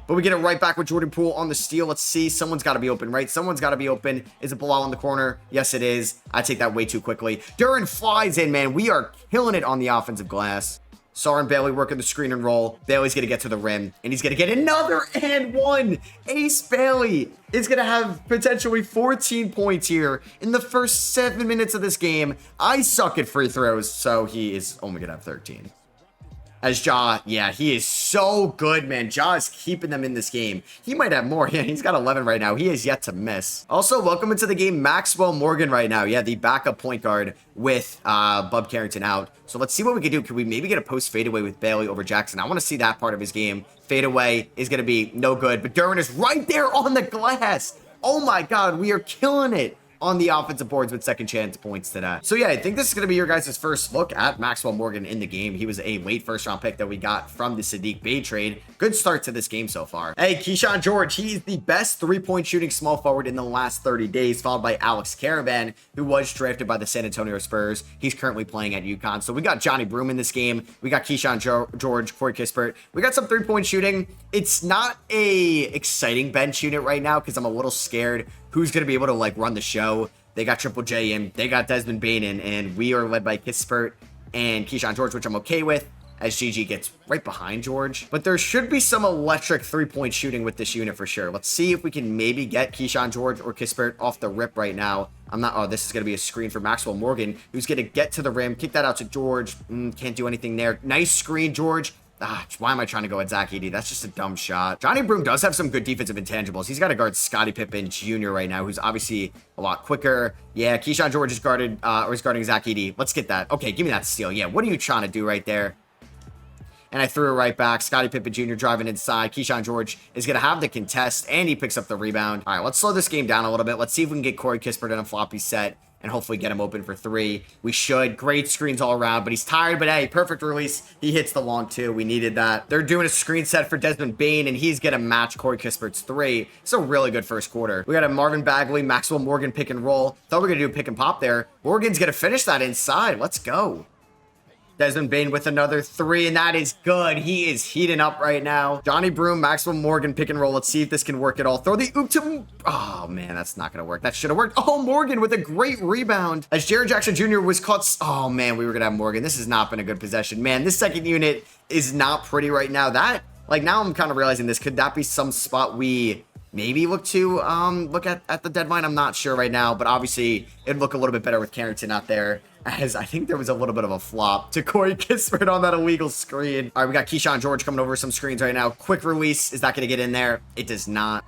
But we get it right back with Jordan Poole on the steal. Let's see. Someone's got to be open, right? Someone's got to be open. Is it Bilal in the corner? Yes, it is. I take that way too quickly. Duren flies in, man. We are killing it on the offensive glass. Sarr and Bailey working the screen and roll. Bailey's going to get to the rim, and he's going to get another and one. Ace Bailey is going to have potentially 14 points here in the first 7 minutes of this game. I suck at free throws, so he is only going to have 13. As Ja, yeah, he is so good, man. Ja is keeping them in this game. He might have more. Yeah, he's got 11 right now. He is yet to miss. Also, welcome into the game, Maxwell Morgan right now. Yeah, the backup point guard with Bub Carrington out. So let's see what we can do. Can we maybe get a post fadeaway with Bailey over Jackson? I want to see that part of his game. Fadeaway is going to be no good, but Duren is right there on the glass. Oh my God, we are killing it on the offensive boards with second chance points today. So yeah, I think this is going to be your guys' first look at Maxwell Morgan in the game. He was a late first round pick that we got from the Saddiq Bey trade. Good start to this game so far. Hey, Keyshawn George, he's the best 3-point shooting small forward in the last 30 days, followed by Alex Caravan, who was drafted by the San Antonio Spurs. He's currently playing at UConn. So we got Johnny Broome in this game. We got Keyshawn George, Corey Kispert. We got some 3-point shooting. It's not a exciting bench unit right now because I'm a little scared who's going to be able to like run the show. They got Triple J in, they got Desmond Bane in, and we are led by Kispert and Keyshawn George, which I'm okay with, as GG gets right behind George. But there should be some electric 3-point shooting with this unit for sure. Let's see if we can maybe get Keyshawn George or Kispert off the rip right now. Oh, this is going to be a screen for Maxwell Morgan, who's going to get to the rim, kick that out to George. Can't do anything there. Nice screen, George. Why am I trying to go at Zach Edey? That's just a dumb shot. Johnny Broome does have some good defensive intangibles. He's got to guard Scottie Pippen Jr. right now, who's obviously a lot quicker. Yeah, Keyshawn George is guarded, or is guarding Zach Edey. Let's get that. Okay, give me that steal. Yeah, what are you trying to do right there? And I threw it right back. Scottie Pippen Jr. driving inside. Keyshawn George is going to have the contest, and he picks up the rebound. All right, let's slow this game down a little bit. Let's see if we can get Corey Kispert in a floppy set and hopefully get him open for 3. We should. Great screens all around, but he's tired. But hey, perfect release. He hits the long 2. We needed that. They're doing a screen set for Desmond Bane, and he's going to match Corey Kispert's 3. It's a really good first quarter. We got a Marvin Bagley, Maxwell Morgan pick and roll. Thought we were going to do a pick and pop there. Morgan's going to finish that inside. Let's go. Desmond Bane with another 3, and that is good. He is heating up right now. Johnny Broome, Maxwell Morgan, pick and roll. Let's see if this can work at all. Throw the oop to... Oh, man, that's not going to work. That should have worked. Oh, Morgan with a great rebound. As Jaren Jackson Jr. was caught... Oh, man, we were going to have Morgan. This has not been a good possession. Man, this second unit is not pretty right now. Now I'm kind of realizing this. Could that be some spot we... maybe look at the deadline? I'm not sure right now, but obviously it'd look a little bit better with Carrington out there, as I think there was a little bit of a flop to Corey Kispert on that illegal screen. All right, we got Keyshawn George coming over some screens right now. Quick release. Is that going to get in there? It does not.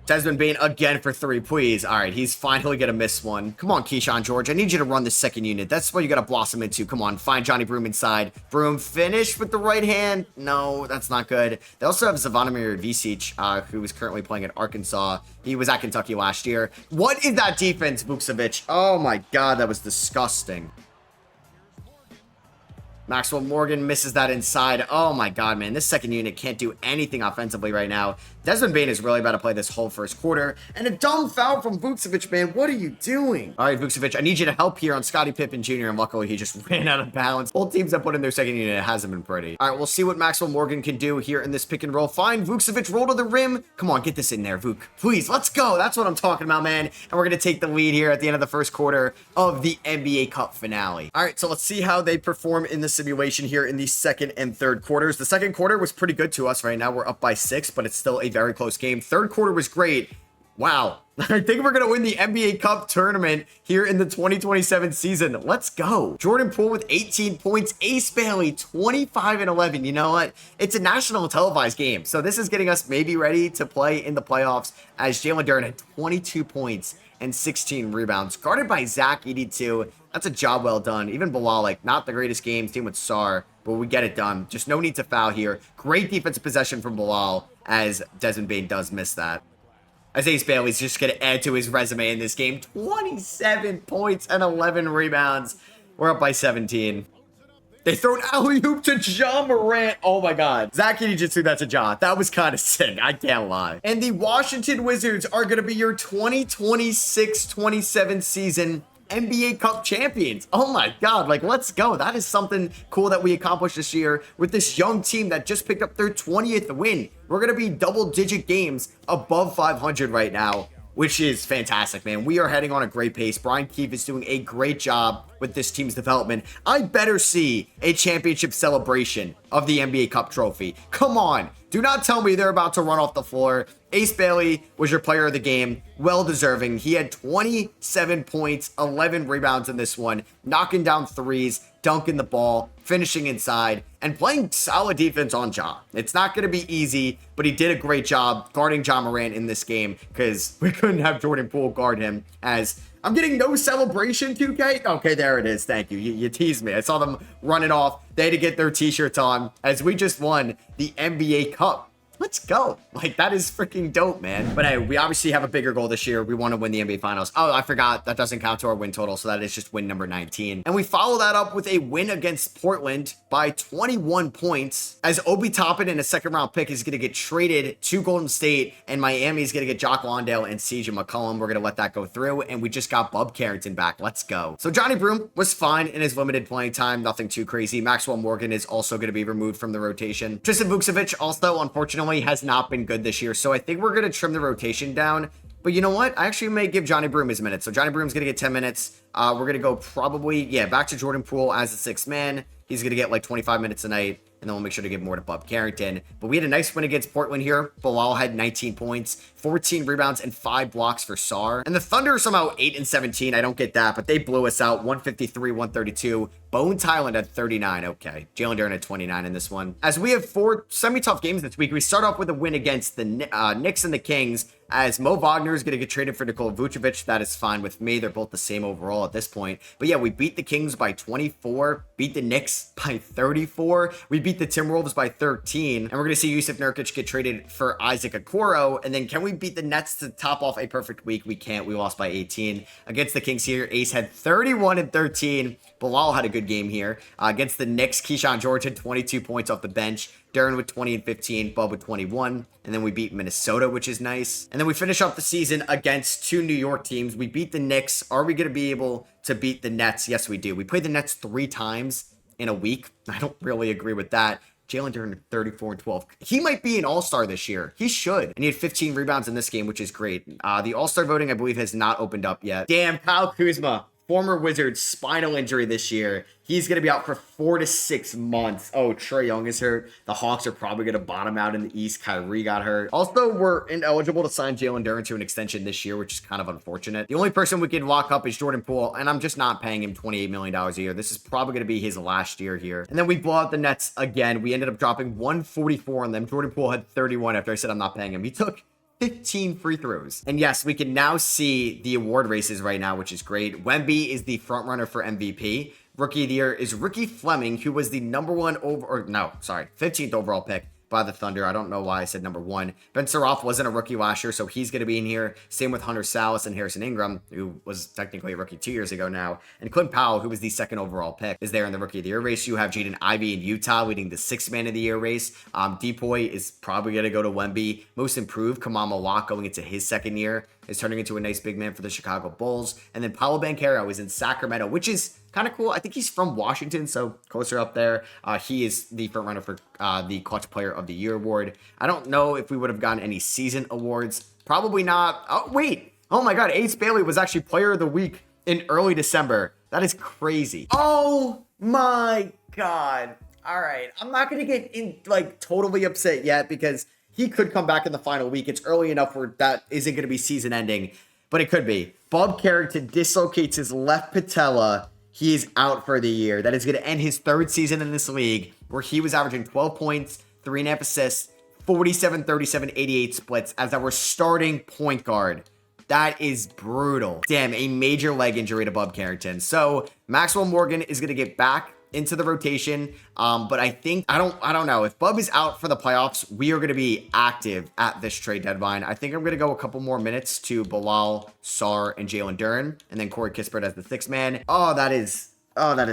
Desmond Bane again for 3, please. All right, he's finally going to miss one. Come on, Keyshawn George. I need you to run the second unit. That's what you got to blossom into. Come on, find Johnny Broome inside. Broome finish with the right hand. No, that's not good. They also have Zvonimir Visic, who is currently playing at Arkansas. He was at Kentucky last year. What is that defense, Vukcevic? Oh my God, that was disgusting. Maxwell Morgan misses that inside. Oh my God, man. This second unit can't do anything offensively right now. Desmond Bane is really about to play this whole first quarter. And a dumb foul from Vucevic, man. What are you doing? All right, Vucevic, I need you to help here on Scottie Pippen Jr. And luckily, he just ran out of bounds. Both teams that put in their second unit, it hasn't been pretty. All right, we'll see what Maxwell Morgan can do here in this pick and roll. Fine, Vucevic, roll to the rim. Come on, get this in there, Vuk. Please, let's go. That's what I'm talking about, man. And we're going to take the lead here at the end of the first quarter of the NBA Cup finale. All right, so let's see how they perform in the simulation here in the second and third quarters. The second quarter was pretty good to us. Right now, we're up by 6, but it's still a very close game. Third quarter was great. Wow. I think we're going to win the NBA Cup tournament here in the 2027 season. Let's go. Jordan Poole with 18 points. Ace Bailey, 25 and 11. You know what? It's a national televised game. So this is getting us maybe ready to play in the playoffs as Jalen Duren had 22 points and 16 rebounds. Guarded by Zach, 82. That's a job well done. Even Bilal, like, not the greatest game. Team with Sar, but we get it done. Just no need to foul here. Great defensive possession from Bilal as Desmond Bane does miss that. As Ace Bailey's just going to add to his resume in this game. 27 points and 11 rebounds. We're up by 17. They throw an alley-oop to Ja Morant. Oh my God. Zach Edey just threw that to Ja. That was kind of sick. I can't lie. And the Washington Wizards are going to be your 2026-27 season NBA Cup champions. Oh my God, like, let's go. That is something cool that we accomplished this year with this young team that just picked up their 20th win. We're going to be double-digit games above 500 right now, which is fantastic, man. We are heading on a great pace. Brian Keefe is doing a great job with this team's development. I better see a championship celebration of the NBA Cup trophy. Come on. Do not tell me they're about to run off the floor. Ace Bailey was your player of the game. Well deserving. He had 27 points, 11 rebounds in this one, knocking down threes, dunking the ball, finishing inside, and playing solid defense on Ja. It's not going to be easy, but he did a great job guarding Ja Morant in this game because we couldn't have Jordan Poole guard him. As I'm getting no celebration, 2K. Okay, there it is. Thank you. You teased me. I saw them running off. They had to get their t-shirts on as we just won the NBA Cup. Let's go. Like, that is freaking dope, man. But hey, we obviously have a bigger goal this year. We want to win the NBA Finals. Oh, I forgot. That doesn't count to our win total, so that is just win number 19. And we follow that up with a win against Portland by 21 points, as Obi Toppin in a second-round pick is going to get traded to Golden State, and Miami is going to get Jock Landale and CJ McCollum. We're going to let that go through, and we just got Bub Carrington back. Let's go. So Johnny Broome was fine in his limited playing time. Nothing too crazy. Maxwell Morgan is also going to be removed from the rotation. Tristan Vukcevic also, unfortunately, has not been good this year, so I think we're going to trim the rotation down. But you know what? I actually may give Johnny Broome his minutes. So Johnny Broome's going to get 10 minutes. We're going to go probably, back to Jordan Poole as the sixth man. He's going to get like 25 minutes a night. And then we'll make sure to give more to Bub Carrington. But we had a nice win against Portland here. Bilal had 19 points, 14 rebounds, and 5 blocks for Sar. And the Thunder are somehow 8 and 17. I don't get that, but they blew us out 153-132. Bone Thailand at 39. Okay. Jalen Duren at 29 in this one. As we have 4 semi-tough games this week, we start off with a win against the Knicks and the Kings, as Mo Wagner is going to get traded for Nikola Vucevic. That is fine with me. They're both the same overall at this point. But yeah, we beat the Kings by 24, beat the Knicks by 34. We beat the Timberwolves by 13. And we're going to see Yusuf Nurkic get traded for Isaac Okoro. And then can we beat the Nets to top off a perfect week? We can't. We lost by 18. Against the Kings here, Ace had 31 and 13. Bilal had a good game here. Against the Knicks, Keyshawn George had 22 points off the bench. Duren with 20 and 15, Bub with 21. And then we beat Minnesota, which is nice. And then we finish up the season against 2 New York teams. We beat the Knicks. Are we going to be able to beat the Nets? Yes, we do. We played the Nets 3 times in a week. I don't really agree with that. Jalen Duren 34 and 12. He might be an all-star this year. He should. And he had 15 rebounds in this game, which is great. The all-star voting, I believe, has not opened up yet. Damn, Kyle Kuzma. Former Wizards, spinal injury this year. He's going to be out for 4 to 6 months. Oh, Trae Young is hurt. The Hawks are probably going to bottom out in the East. Kyrie got hurt. Also, we're ineligible to sign Jalen Duren to an extension this year, which is kind of unfortunate. The only person we can lock up is Jordan Poole, and I'm just not paying him $28 million a year. This is probably going to be his last year here. And then we blow out the Nets again. We ended up dropping 144 on them. Jordan Poole had 31 after I said I'm not paying him. He took 15 free throws. And yes, we can now see the award races right now, which is great. Wemby is the front runner for MVP. Rookie of the year is Ricky Fleming, who was the 15th overall pick by the Thunder. I don't know why I said number 1. Ben Saroff wasn't a rookie last year, so he's going to be in here. Same with Hunter Salas and Harrison Ingram, who was technically a rookie 2 years ago now. And Clint Powell, who was the 2nd overall pick, is there in the Rookie of the Year race. You have Jaden Ivey in Utah leading the 6th Man of the Year race. Depoy is probably going to go to Wemby. Most improved, Kamama Lock, going into his 2nd year, is turning into a nice big man for the Chicago Bulls. And then Paolo Banchero is in Sacramento, which is kind of cool. I think he's from Washington, so closer up there. He is the front runner for the Clutch Player of the Year award. I don't know if we would have gotten any season awards. Probably not. Oh, wait. Oh my God. Ace Bailey was actually Player of the Week in early December. That is crazy. Oh my God. All right. I'm not going to get in totally upset yet because he could come back in the final week. It's early enough where that isn't going to be season ending, but it could be. Bob Carrington dislocates his left patella. He is out for the year. That is going to end his 3rd season in this league, where he was averaging 12 points, 3.5 assists, 47, 37, 88 splits as our starting point guard. That is brutal. Damn, a major leg injury to Bob Carrington. So Maxwell Morgan is going to get back into the rotation. But I think, I don't know. If Bub is out for the playoffs, we are going to be active at this trade deadline. I think I'm going to go a couple more minutes to Bilal, Sarr, and Jalen Duren, and then Corey Kispert as the 6th man. Oh, that is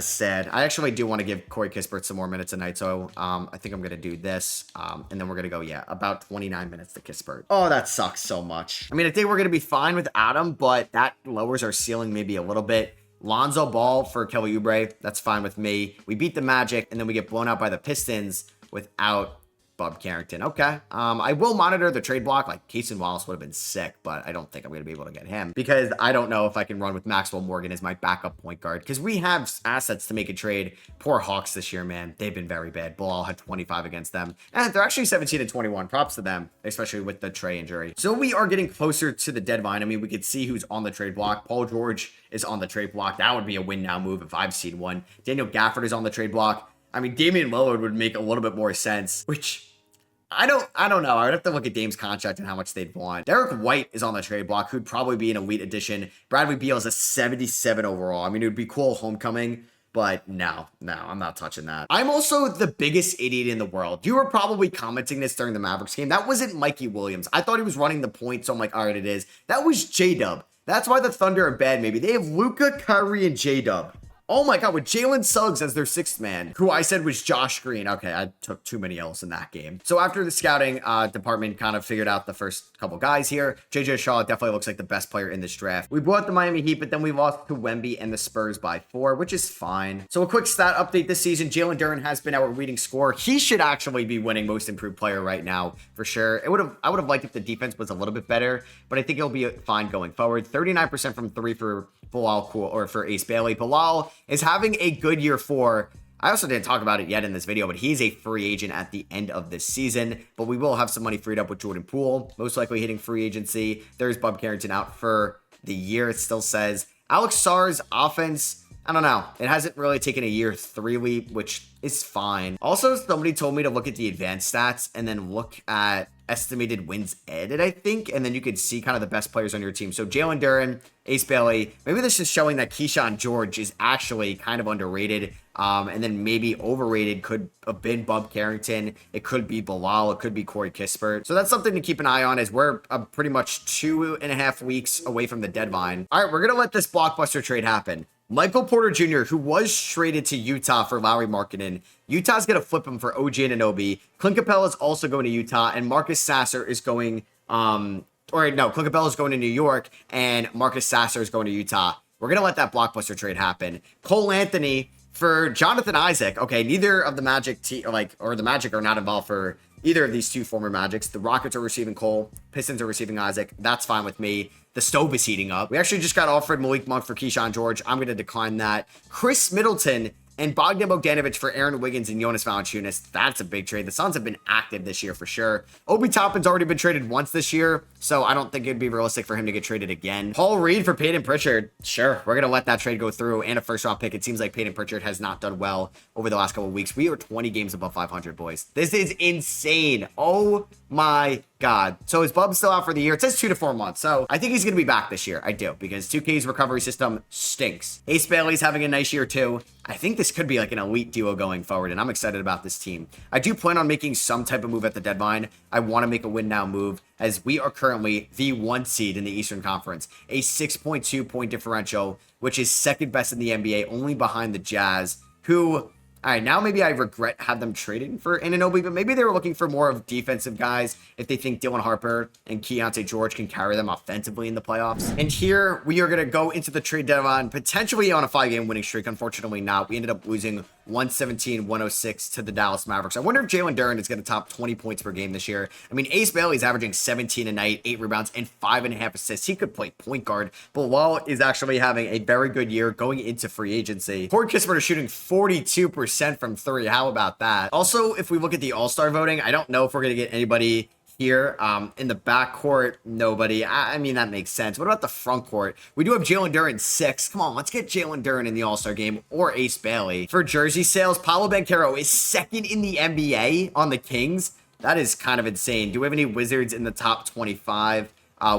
sad. I actually do want to give Corey Kispert some more minutes tonight. So I think I'm going to do this. And then we're going to go, about 29 minutes to Kispert. Oh, that sucks so much. I mean, I think we're going to be fine with Adam, but that lowers our ceiling maybe a little bit. Lonzo Ball for Kelly Oubre. That's fine with me. We beat the Magic, and then we get blown out by the Pistons without Bob Carrington. Okay. I will monitor the trade block. Like, Cason Wallace would have been sick, but I don't think I'm going to be able to get him because I don't know if I can run with Maxwell Morgan as my backup point guard because we have assets to make a trade. Poor Hawks this year, man. They've been very bad. Bilal had 25 against them, and they're actually 17-21. Props to them, especially with the Trey injury. So we are getting closer to the deadline. I mean, we could see who's on the trade block. Paul George is on the trade block. That would be a win now move if I've seen one. Daniel Gafford is on the trade block. I mean, Damian Lillard would make a little bit more sense, which I don't know. I would have to look at Dame's contract and how much they'd want. Derek White is on the trade block, who'd probably be an elite addition. Bradley Beal is a 77 overall. I mean, it would be cool homecoming, but no, I'm not touching that. I'm also the biggest idiot in the world. You were probably commenting this during the Mavericks game. That wasn't Mikey Williams. I thought he was running the point, so I'm like, all right, it is. That was J-Dub. That's why the Thunder are bad, maybe. They have Luka, Kyrie, and J-Dub. Oh my God, with Jalen Suggs as their 6th man, who I said was Josh Green. Okay, I took too many L's in that game. So after the scouting department kind of figured out the first couple guys here, JJ Shaw definitely looks like the best player in this draft. We brought the Miami Heat, but then we lost to Wemby and the Spurs by 4, which is fine. So a quick stat update this season, Jalen Duren has been our leading scorer. He should actually be winning most improved player right now, for sure. I would have liked if the defense was a little bit better, but I think it'll be fine going forward. 39% from 3 for Bilal or for Ace Bailey. Bilal is having a good year 4. I also didn't talk about it yet in this video, but he's a free agent at the end of this season. But we will have some money freed up with Jordan Poole, most likely hitting free agency. There's Bob Carrington out for the year, it still says. Alex Sarr's offense, I don't know. It hasn't really taken a year 3 leap, which is fine. Also, somebody told me to look at the advanced stats and then look at estimated wins added, I think, and then you could see kind of the best players on your team. So Jalen Duren, Ace Bailey, maybe this is showing that Keyshawn George is actually kind of underrated, and then maybe overrated could have been Bob Carrington. It could be Bilal. It could be Corey Kispert. So that's something to keep an eye on as we're pretty much 2.5 weeks away from the deadline. All right, we're going to let this blockbuster trade happen. Michael Porter Jr., who was traded to Utah for Lauri Markkanen. Utah's going to flip him for OG Anunoby. Clint Capella is also going to Utah, and Marcus Sasser is going, Clint Capella is going to New York, and Marcus Sasser is going to Utah. We're going to let that blockbuster trade happen. Cole Anthony for Jonathan Isaac. Okay, neither of the Magic the Magic are not involved for either of these two former Magics. The Rockets are receiving Cole. Pistons are receiving Isaac. That's fine with me. The stove is heating up. We actually just got offered Malik Monk for Keyshawn George. I'm going to decline that. Chris Middleton and Bogdan Bogdanovic for Aaron Wiggins and Jonas Valanciunas. That's a big trade. The Suns have been active this year for sure. Obi Toppin's already been traded once this year, so I don't think it'd be realistic for him to get traded again. Paul Reed for Peyton Pritchard. Sure, we're going to let that trade go through, and a first-round pick. It seems like Peyton Pritchard has not done well over the last couple of weeks. We are 20 games above 500, boys. This is insane. Oh my God. So is Bub still out for the year? It says 2 to 4 months. So I think he's going to be back this year. I do, because 2K's recovery system stinks. Ace Bailey's having a nice year too. I think this could be like an elite duo going forward, and I'm excited about this team. I do plan on making some type of move at the deadline. I want to make a win now move, as we are currently the 1 seed in the Eastern Conference, a 6.2 point differential, which is second best in the NBA, only behind the Jazz, who... All right, now maybe I regret have them trading for Anunoby, but maybe they were looking for more of defensive guys if they think Dylan Harper and Keontae George can carry them offensively in the playoffs. And here we are going to go into the trade deadline, potentially on a 5-game winning streak. Unfortunately not. We ended up losing 117-106 to the Dallas Mavericks. I wonder if Jalen Duren is going to top 20 points per game this year. I mean, Ace Bailey's averaging 17 a night, 8 rebounds, and 5.5 assists. He could play point guard. Bilal is actually having a very good year going into free agency. Corey Kispert is shooting 42% from 3. How about that? Also, if we look at the All-Star voting, I don't know if we're going to get anybody here. In the backcourt, nobody. I mean, that makes sense. What about the front court? We do have Jalen Duren 6. Come on, let's get Jalen Duren in the All-Star game, or Ace Bailey. For jersey sales, Paolo Banchero is second in the NBA on the Kings. That is kind of insane. Do we have any Wizards in the top 25?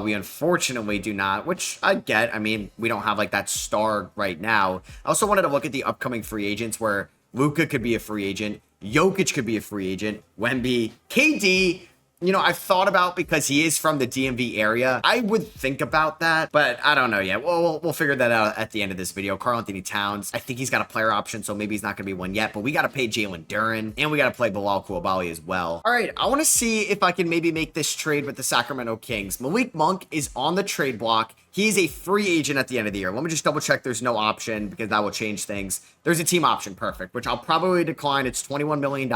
We unfortunately do not, which I get. I mean, we don't have like that star right now. I also wanted to look at the upcoming free agents, where Luka could be a free agent, Jokic could be a free agent, Wemby, KD. You know, I've thought about, because he is from the DMV area, I would think about that, but I don't know yet. We'll figure that out at the end of this video. Karl-Anthony Towns, I think he's got a player option, so maybe he's not going to be one yet, but we got to pay Jalen Duren, and we got to play Bilal Coulibaly as well. All right, I want to see if I can maybe make this trade with the Sacramento Kings. Malik Monk is on the trade block. He's a free agent at the end of the year. Let me just double check there's no option, because that will change things. There's a team option, perfect, which I'll probably decline. It's $21 million,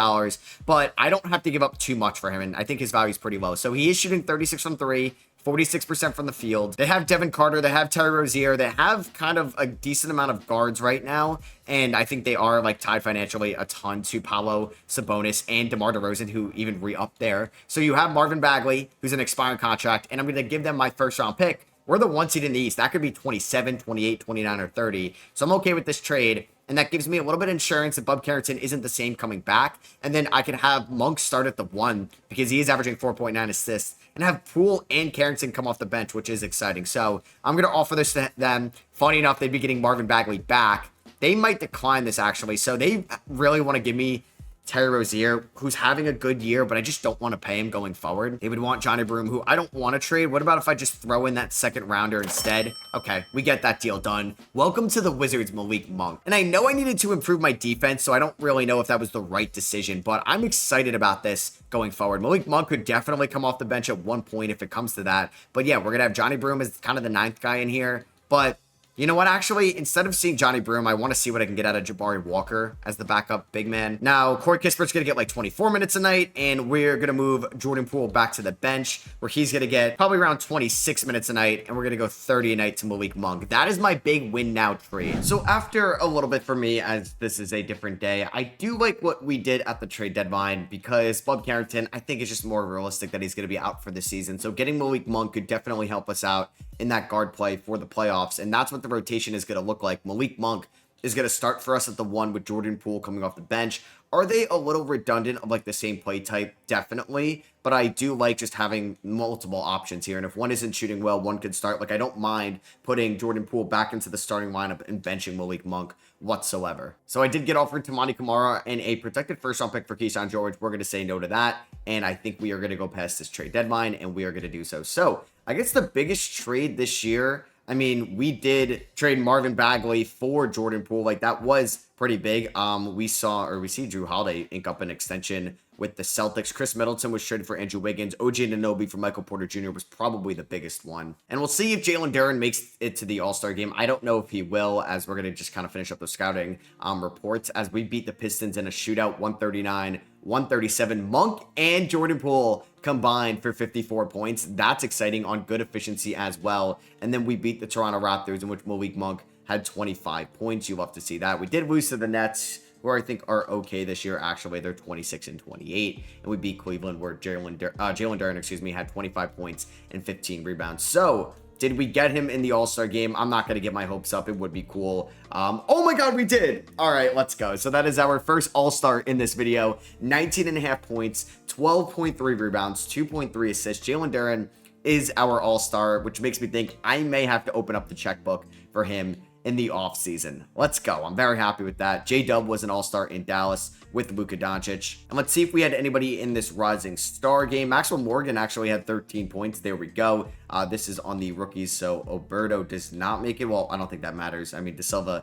but I don't have to give up too much for him, and I think his value is pretty low. So he is shooting 36 from 3, 46% from the field. They have Devin Carter, they have Terry Rozier, they have kind of a decent amount of guards right now, and I think they are like tied financially a ton to Paolo, Sabonis, and DeMar DeRozan, who even re-upped there. So you have Marvin Bagley, who's an expiring contract, and I'm going to give them my first round pick. We're the 1 seed in the East. That could be 27, 28, 29, or 30. So I'm okay with this trade. And that gives me a little bit of insurance that Bub Carrington isn't the same coming back. And then I can have Monk start at the 1, because he is averaging 4.9 assists. And have Poole and Carrington come off the bench, which is exciting. So I'm going to offer this to them. Funny enough, they'd be getting Marvin Bagley back. They might decline this, actually. So they really want to give me Terry Rozier, who's having a good year, but I just don't want to pay him going forward. They would want Johnny Broome, who I don't want to trade. What about if I just throw in that second rounder instead? Okay, we get that deal done. Welcome to the Wizards, Malik Monk. And I know I needed to improve my defense, so I don't really know if that was the right decision, but I'm excited about this going forward. Malik Monk could definitely come off the bench at one point if it comes to that. But yeah, we're going to have Johnny Broome as kind of the 9th guy in here. But you know what? Actually, instead of seeing Johnny Broome, I want to see what I can get out of Jabari Walker as the backup big man. Now, Corey Kispert's going to get like 24 minutes a night, and we're going to move Jordan Poole back to the bench, where he's going to get probably around 26 minutes a night, and we're going to go 30 a night to Malik Monk. That is my big win now trade. So after a little bit for me, as this is a different day, I do like what we did at the trade deadline, because Bub Carrington, I think it's just more realistic that he's going to be out for the season. So getting Malik Monk could definitely help us out in that guard play for the playoffs, and that's what the rotation is going to look like. Malik Monk is going to start for us at the 1 with Jordan Poole coming off the bench. Are they a little redundant of like the same play type? Definitely, but I do like just having multiple options here, and if one isn't shooting well, one could start. Like, I don't mind putting Jordan Poole back into the starting lineup and benching Malik Monk whatsoever. So I did get offered Toumani Camara and a protected first-round pick for Keyshawn George. We're going to say no to that, and I think we are going to go past this trade deadline, and we are going to do so. So I guess the biggest trade this year, I mean, we did trade Marvin Bagley for Jordan Poole. Like, that was pretty big. We see Drew Holiday ink up an extension with the Celtics. Chris Middleton was traded for Andrew Wiggins. OG Anunoby for Michael Porter Jr. was probably the biggest one. And we'll see if Jalen Duren makes it to the All-Star game. I don't know if he will, as we're going to just kind of finish up the scouting reports, as we beat the Pistons in a shootout 139-137. Monk and Jordan Poole combined for 54 points. That's exciting on good efficiency as well. And then we beat the Toronto Raptors, in which Malik Monk had 25 points. You love to see that. We did lose to the Nets, who I think are okay this year. Actually, they're 26-28, and we beat Cleveland, where Jalen Duren, had 25 points and 15 rebounds. So Did we get him in the All-Star game? I'm not going to get my hopes up. It would be cool. Oh my God, we did. All right, let's go. So that is our first All-Star in this video. 19.5 points, 12.3 rebounds, 2.3 assists. Jalen Duren is our All-Star, which makes me think I may have to open up the checkbook for him in the offseason. Let's go. I'm very happy with that. J-Dub was an All-Star in Dallas with Luka Doncic. And let's see if we had anybody in this Rising Star game. Maxwell Morgan actually had 13 points. There we go. This is on the rookies, so Oberto does not make it. Well, I don't think that matters. I mean, De Silva,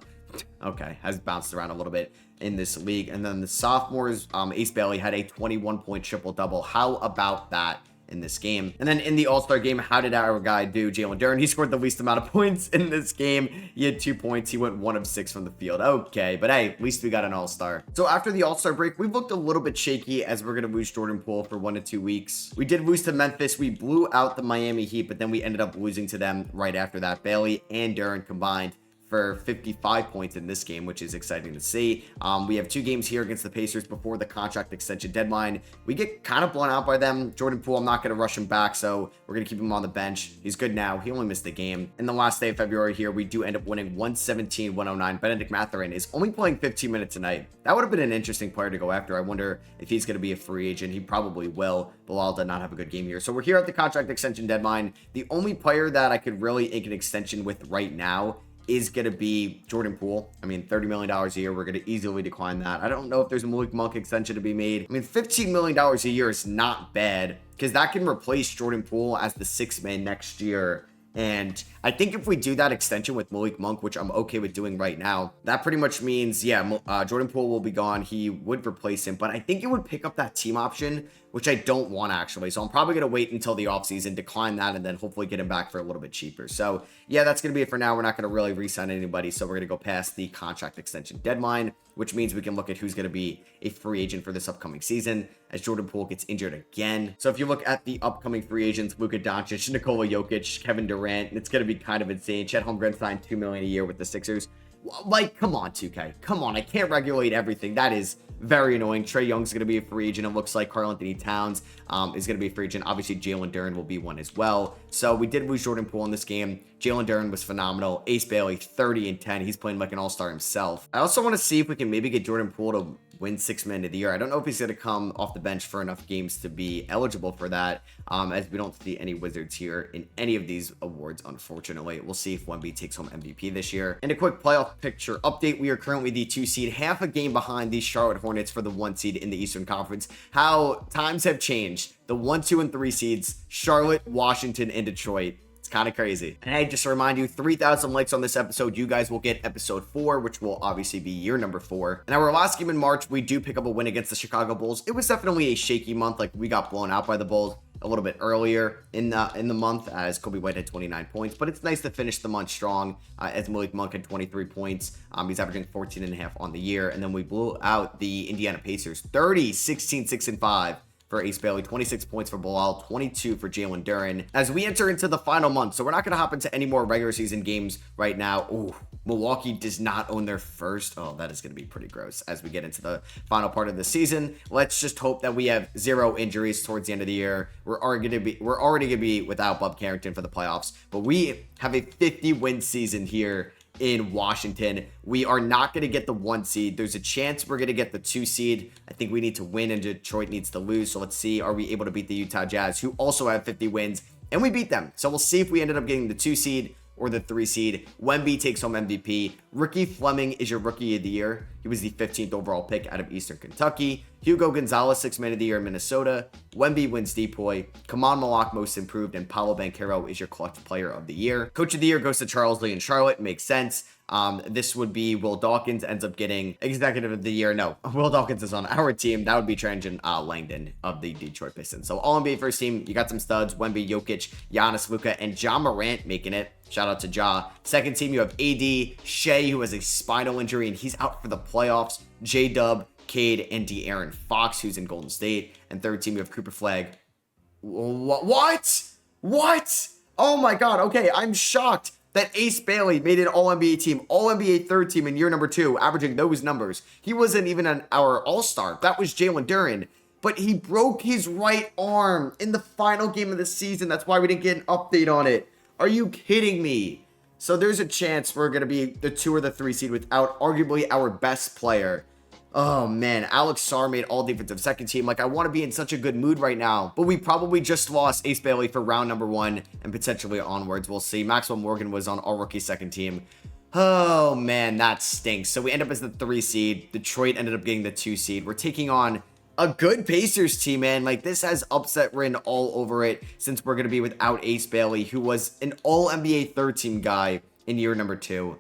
okay, has bounced around a little bit in this league. And then the sophomores, Ace Bailey had a 21-point triple-double. How about that in this game? And then in the All-Star game, how did our guy do? Jalen Duren, he scored the least amount of points in this game. He had 2 points. He went 1 of 6 from the field. Okay, but hey, at least we got an All-Star. So after the All-Star break, we've looked a little bit shaky as we're going to lose Jordan Poole for 1 to 2 weeks. We did lose to Memphis. We blew out the Miami Heat, but then we ended up losing to them right after that. Bailey and Duren combined for 55 points in this game, which is exciting to see. We have 2 games here against the Pacers before the contract extension deadline. We get kind of blown out by them. Jordan Poole, I'm not going to rush him back, so we're going to keep him on the bench. He's good now. He only missed the game. In the last day of February here, we do end up winning 117-109. Benedict Mathurin is only playing 15 minutes a night. That would have been an interesting player to go after. I wonder if he's going to be a free agent. He probably will. Bilal did not have a good game here. So we're here at the contract extension deadline. The only player that I could really ink an extension with right now is going to be Jordan Poole. I mean, $30 million a year. We're going to easily decline that. I don't know if there's a Malik Monk extension to be made. I mean, $15 million a year is not bad because that can replace Jordan Poole as the 6th man next year. And I think if we do that extension with Malik Monk, which I'm okay with doing right now, that pretty much means, yeah, Jordan Poole will be gone. He would replace him, but I think it would pick up that team option, which I don't want actually. So I'm probably going to wait until the offseason, decline that, and then hopefully get him back for a little bit cheaper. So yeah, that's going to be it for now. We're not going to really re-sign anybody. So we're going to go past the contract extension deadline, which means we can look at who's going to be a free agent for this upcoming season as Jordan Poole gets injured again. So if you look at the upcoming free agents, Luka Doncic, Nikola Jokic, Kevin Durant, it's going to be kind of insane. Chet Holmgren signed $2 million a year with the Sixers. Like, come on, 2K. Come on, I can't regulate everything. That is very annoying. Trae Young's going to be a free agent. It looks like Karl-Anthony Towns is going to be a free agent. Obviously, Jalen Duren will be one as well. So we did lose Jordan Poole in this game. Jalen Duren was phenomenal. Ace Bailey, 30 and 10. He's playing like an all-star himself. I also want to see if we can maybe get Jordan Poole to win 6th man of the year. I don't know if he's going to come off the bench for enough games to be eligible for that, as we don't see any Wizards here in any of these awards, unfortunately. We'll see if Wemby takes home MVP this year. And a quick playoff picture update. We are currently the 2 seed, half a game behind the Charlotte Hornets for the 1 seed in the Eastern Conference. How times have changed. The 1, 2, and 3 seeds, Charlotte, Washington, and Detroit. Kind of crazy. And hey, just to remind you, 3,000 likes on this episode, you guys will get episode 4, which will obviously be year number 4. And our last game in March, we do pick up a win against the Chicago Bulls. It was definitely a shaky month. Like, we got blown out by the Bulls a little bit earlier in the month as Kobe White had 29 points, but it's nice to finish the month strong as Malik Monk had 23 points. He's averaging 14.5 on the year. And then we blew out the Indiana Pacers 30, 16, 6, and 5. For Ace Bailey, 26 points for Bilal, 22 for Jalen Duren. As we enter into the final month, so we're not going to hop into any more regular season games right now. Ooh, Milwaukee does not own their first. Oh, that is going to be pretty gross as we get into the final part of the season. Let's just hope that we have 0 injuries towards the end of the year. We're already going to be without Bob Carrington for the playoffs, but we have a 50-win season here in Washington. We are not going to get the 1 seed. There's a chance we're going to get the 2 seed. I think we need to win and Detroit needs to lose. So let's see, are we able to beat the Utah Jazz, who also have 50 wins, and we beat them. So we'll see if we ended up getting the 2 seed or the 3 seed. Wemby takes home MVP. Ricky Fleming is your rookie of the year. He was the 15th overall pick out of Eastern Kentucky. Hugo Gonzalez, 6th man of the year in Minnesota. Wemby wins Depoy. Kaman Malak, most improved. And Paolo Banchero is your clutch player of the year. Coach of the year goes to Charles Lee in Charlotte. Makes sense. This would be Will Dawkins ends up getting executive of the year. No, Will Dawkins is on our team. That would be Tranjan Langdon of the Detroit Pistons. So all NBA first team, you got some studs. Wemby, Jokic, Giannis, Luka, and Ja Morant making it. Shout out to Ja. Second team, you have AD, Shea, who has a spinal injury, and he's out for the playoffs. J-Dub, Cade, and De'Aaron Fox, who's in Golden State. And third team, you have Cooper Flag. What? Oh my God. Okay, I'm shocked that Ace Bailey made an All-NBA team, All-NBA third team in year number 2, averaging those numbers. He wasn't even our All-Star. That was Jalen Duren. But he broke his right arm in the final game of the season. That's why we didn't get an update on it. Are you kidding me? So there's a chance we're going to be the 2 or the 3 seed without arguably our best player. Oh man, Alex Sarr made all defensive second team. Like, I want to be in such a good mood right now, but we probably just lost Ace Bailey for round number 1 and potentially onwards. We'll see. Maxwell Morgan was on our rookie second team. Oh man, that stinks. So we end up as the 3 seed. Detroit ended up getting the 2 seed. We're taking on a good Pacers team, man. Like, this has upset written all over it since we're going to be without Ace Bailey, who was an all-NBA third team guy in year number 2.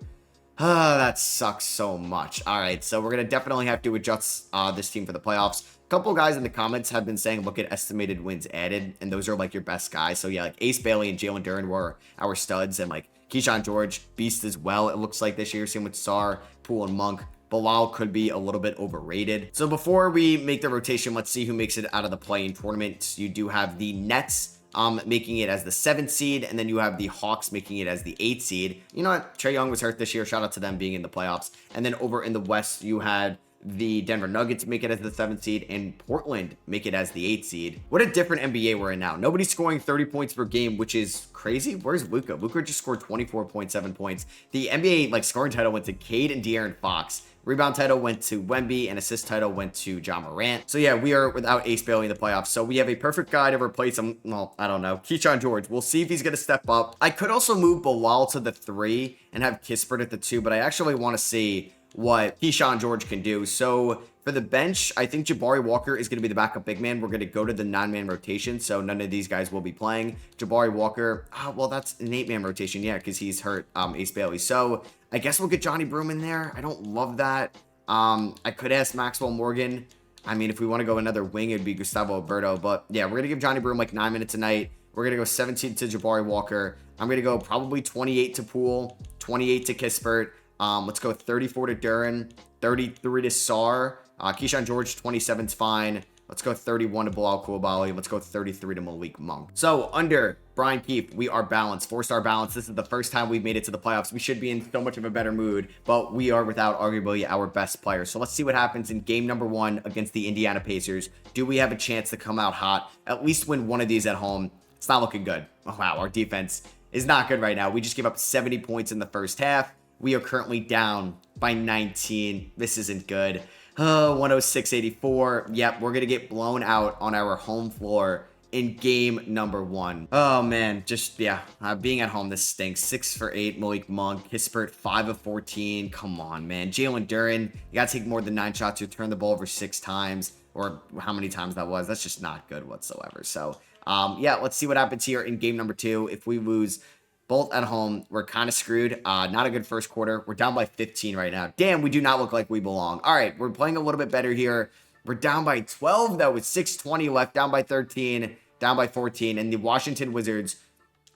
That sucks so much. All right, so we're going to definitely have to adjust this team for the playoffs. A couple guys in the comments have been saying, look at estimated wins added, and those are, like, your best guys. So, yeah, like, Ace Bailey and Jalen Duren were our studs, and, like, Keyshawn George, beast as well, it looks like this year. Same with Sarr, Poole, and Monk. Bilal could be a little bit overrated. So before we make the rotation, let's see who makes it out of the play-in tournament. You do have the Nets making it as the 7th seed, and then you have the Hawks making it as the 8th seed. You know what? Trae Young was hurt this year. Shout out to them being in the playoffs. And then over in the West, you had the Denver Nuggets make it as the 7th seed, and Portland make it as the 8th seed. What a different NBA we're in now. Nobody's scoring 30 points per game, which is crazy. Where's Luka? Luka just scored 24.7 points. The NBA like scoring title went to Cade and De'Aaron Fox. Rebound title went to Wemby, and assist title went to Ja Morant. So yeah, we are without Ace Bailey in the playoffs. So we have a perfect guy to replace him. Well, I don't know. Keyshawn George. We'll see if he's going to step up. I could also move Bilal to the 3 and have Kispert at the 2, but I actually want to see what Keyshawn George can do. So for the bench, I think Jabari Walker is going to be the backup big man. We're going to go to the 9-man rotation, so none of these guys will be playing. Jabari Walker, well, that's an 8-man rotation, yeah, because he's hurt, Ace Bailey. So I guess we'll get Johnny Broome in there. I don't love that. I could ask Maxwell Morgan. I mean, if we want to go another wing, it'd be Gustavo Alberto. But yeah, we're going to give Johnny Broome like 9 minutes a night. We're going to go 17 to Jabari Walker. I'm going to go probably 28 to Poole, 28 to Kispert. Let's go 34 to Duren, 33 to Sarr. Keyshawn George, 27's fine. Let's go 31 to Bilal Coulibaly. Let's go 33 to Malik Monk. So under Brian Keefe, we are balanced, 4-star balance. This is the first time we've made it to the playoffs. We should be in so much of a better mood, but we are without arguably our best player. So let's see what happens in game number 1 against the Indiana Pacers. Do we have a chance to come out hot? At least win one of these at home. It's not looking good. Oh, wow, our defense is not good right now. We just gave up 70 points in the first half. We are currently down by 19. This isn't good. 106-84. Yep, we're going to get blown out on our home floor in game number 1. Oh, man. Just, yeah, being at home, this stinks. 6 for 8, Malik Monk. Kispert, 5 of 14. Come on, man. Jalen Duren, you got to take more than 9 shots. You turn the ball over 6 times, or how many times that was. That's just not good whatsoever. So, yeah, let's see what happens here in game number 2. If we lose both at home, we're kind of screwed. Not a good first quarter. We're down by 15 right now. Damn, we do not look like we belong. All right, we're playing a little bit better here. We're down by 12, though, with 6:20 left. Down by 13, down by 14. And the Washington Wizards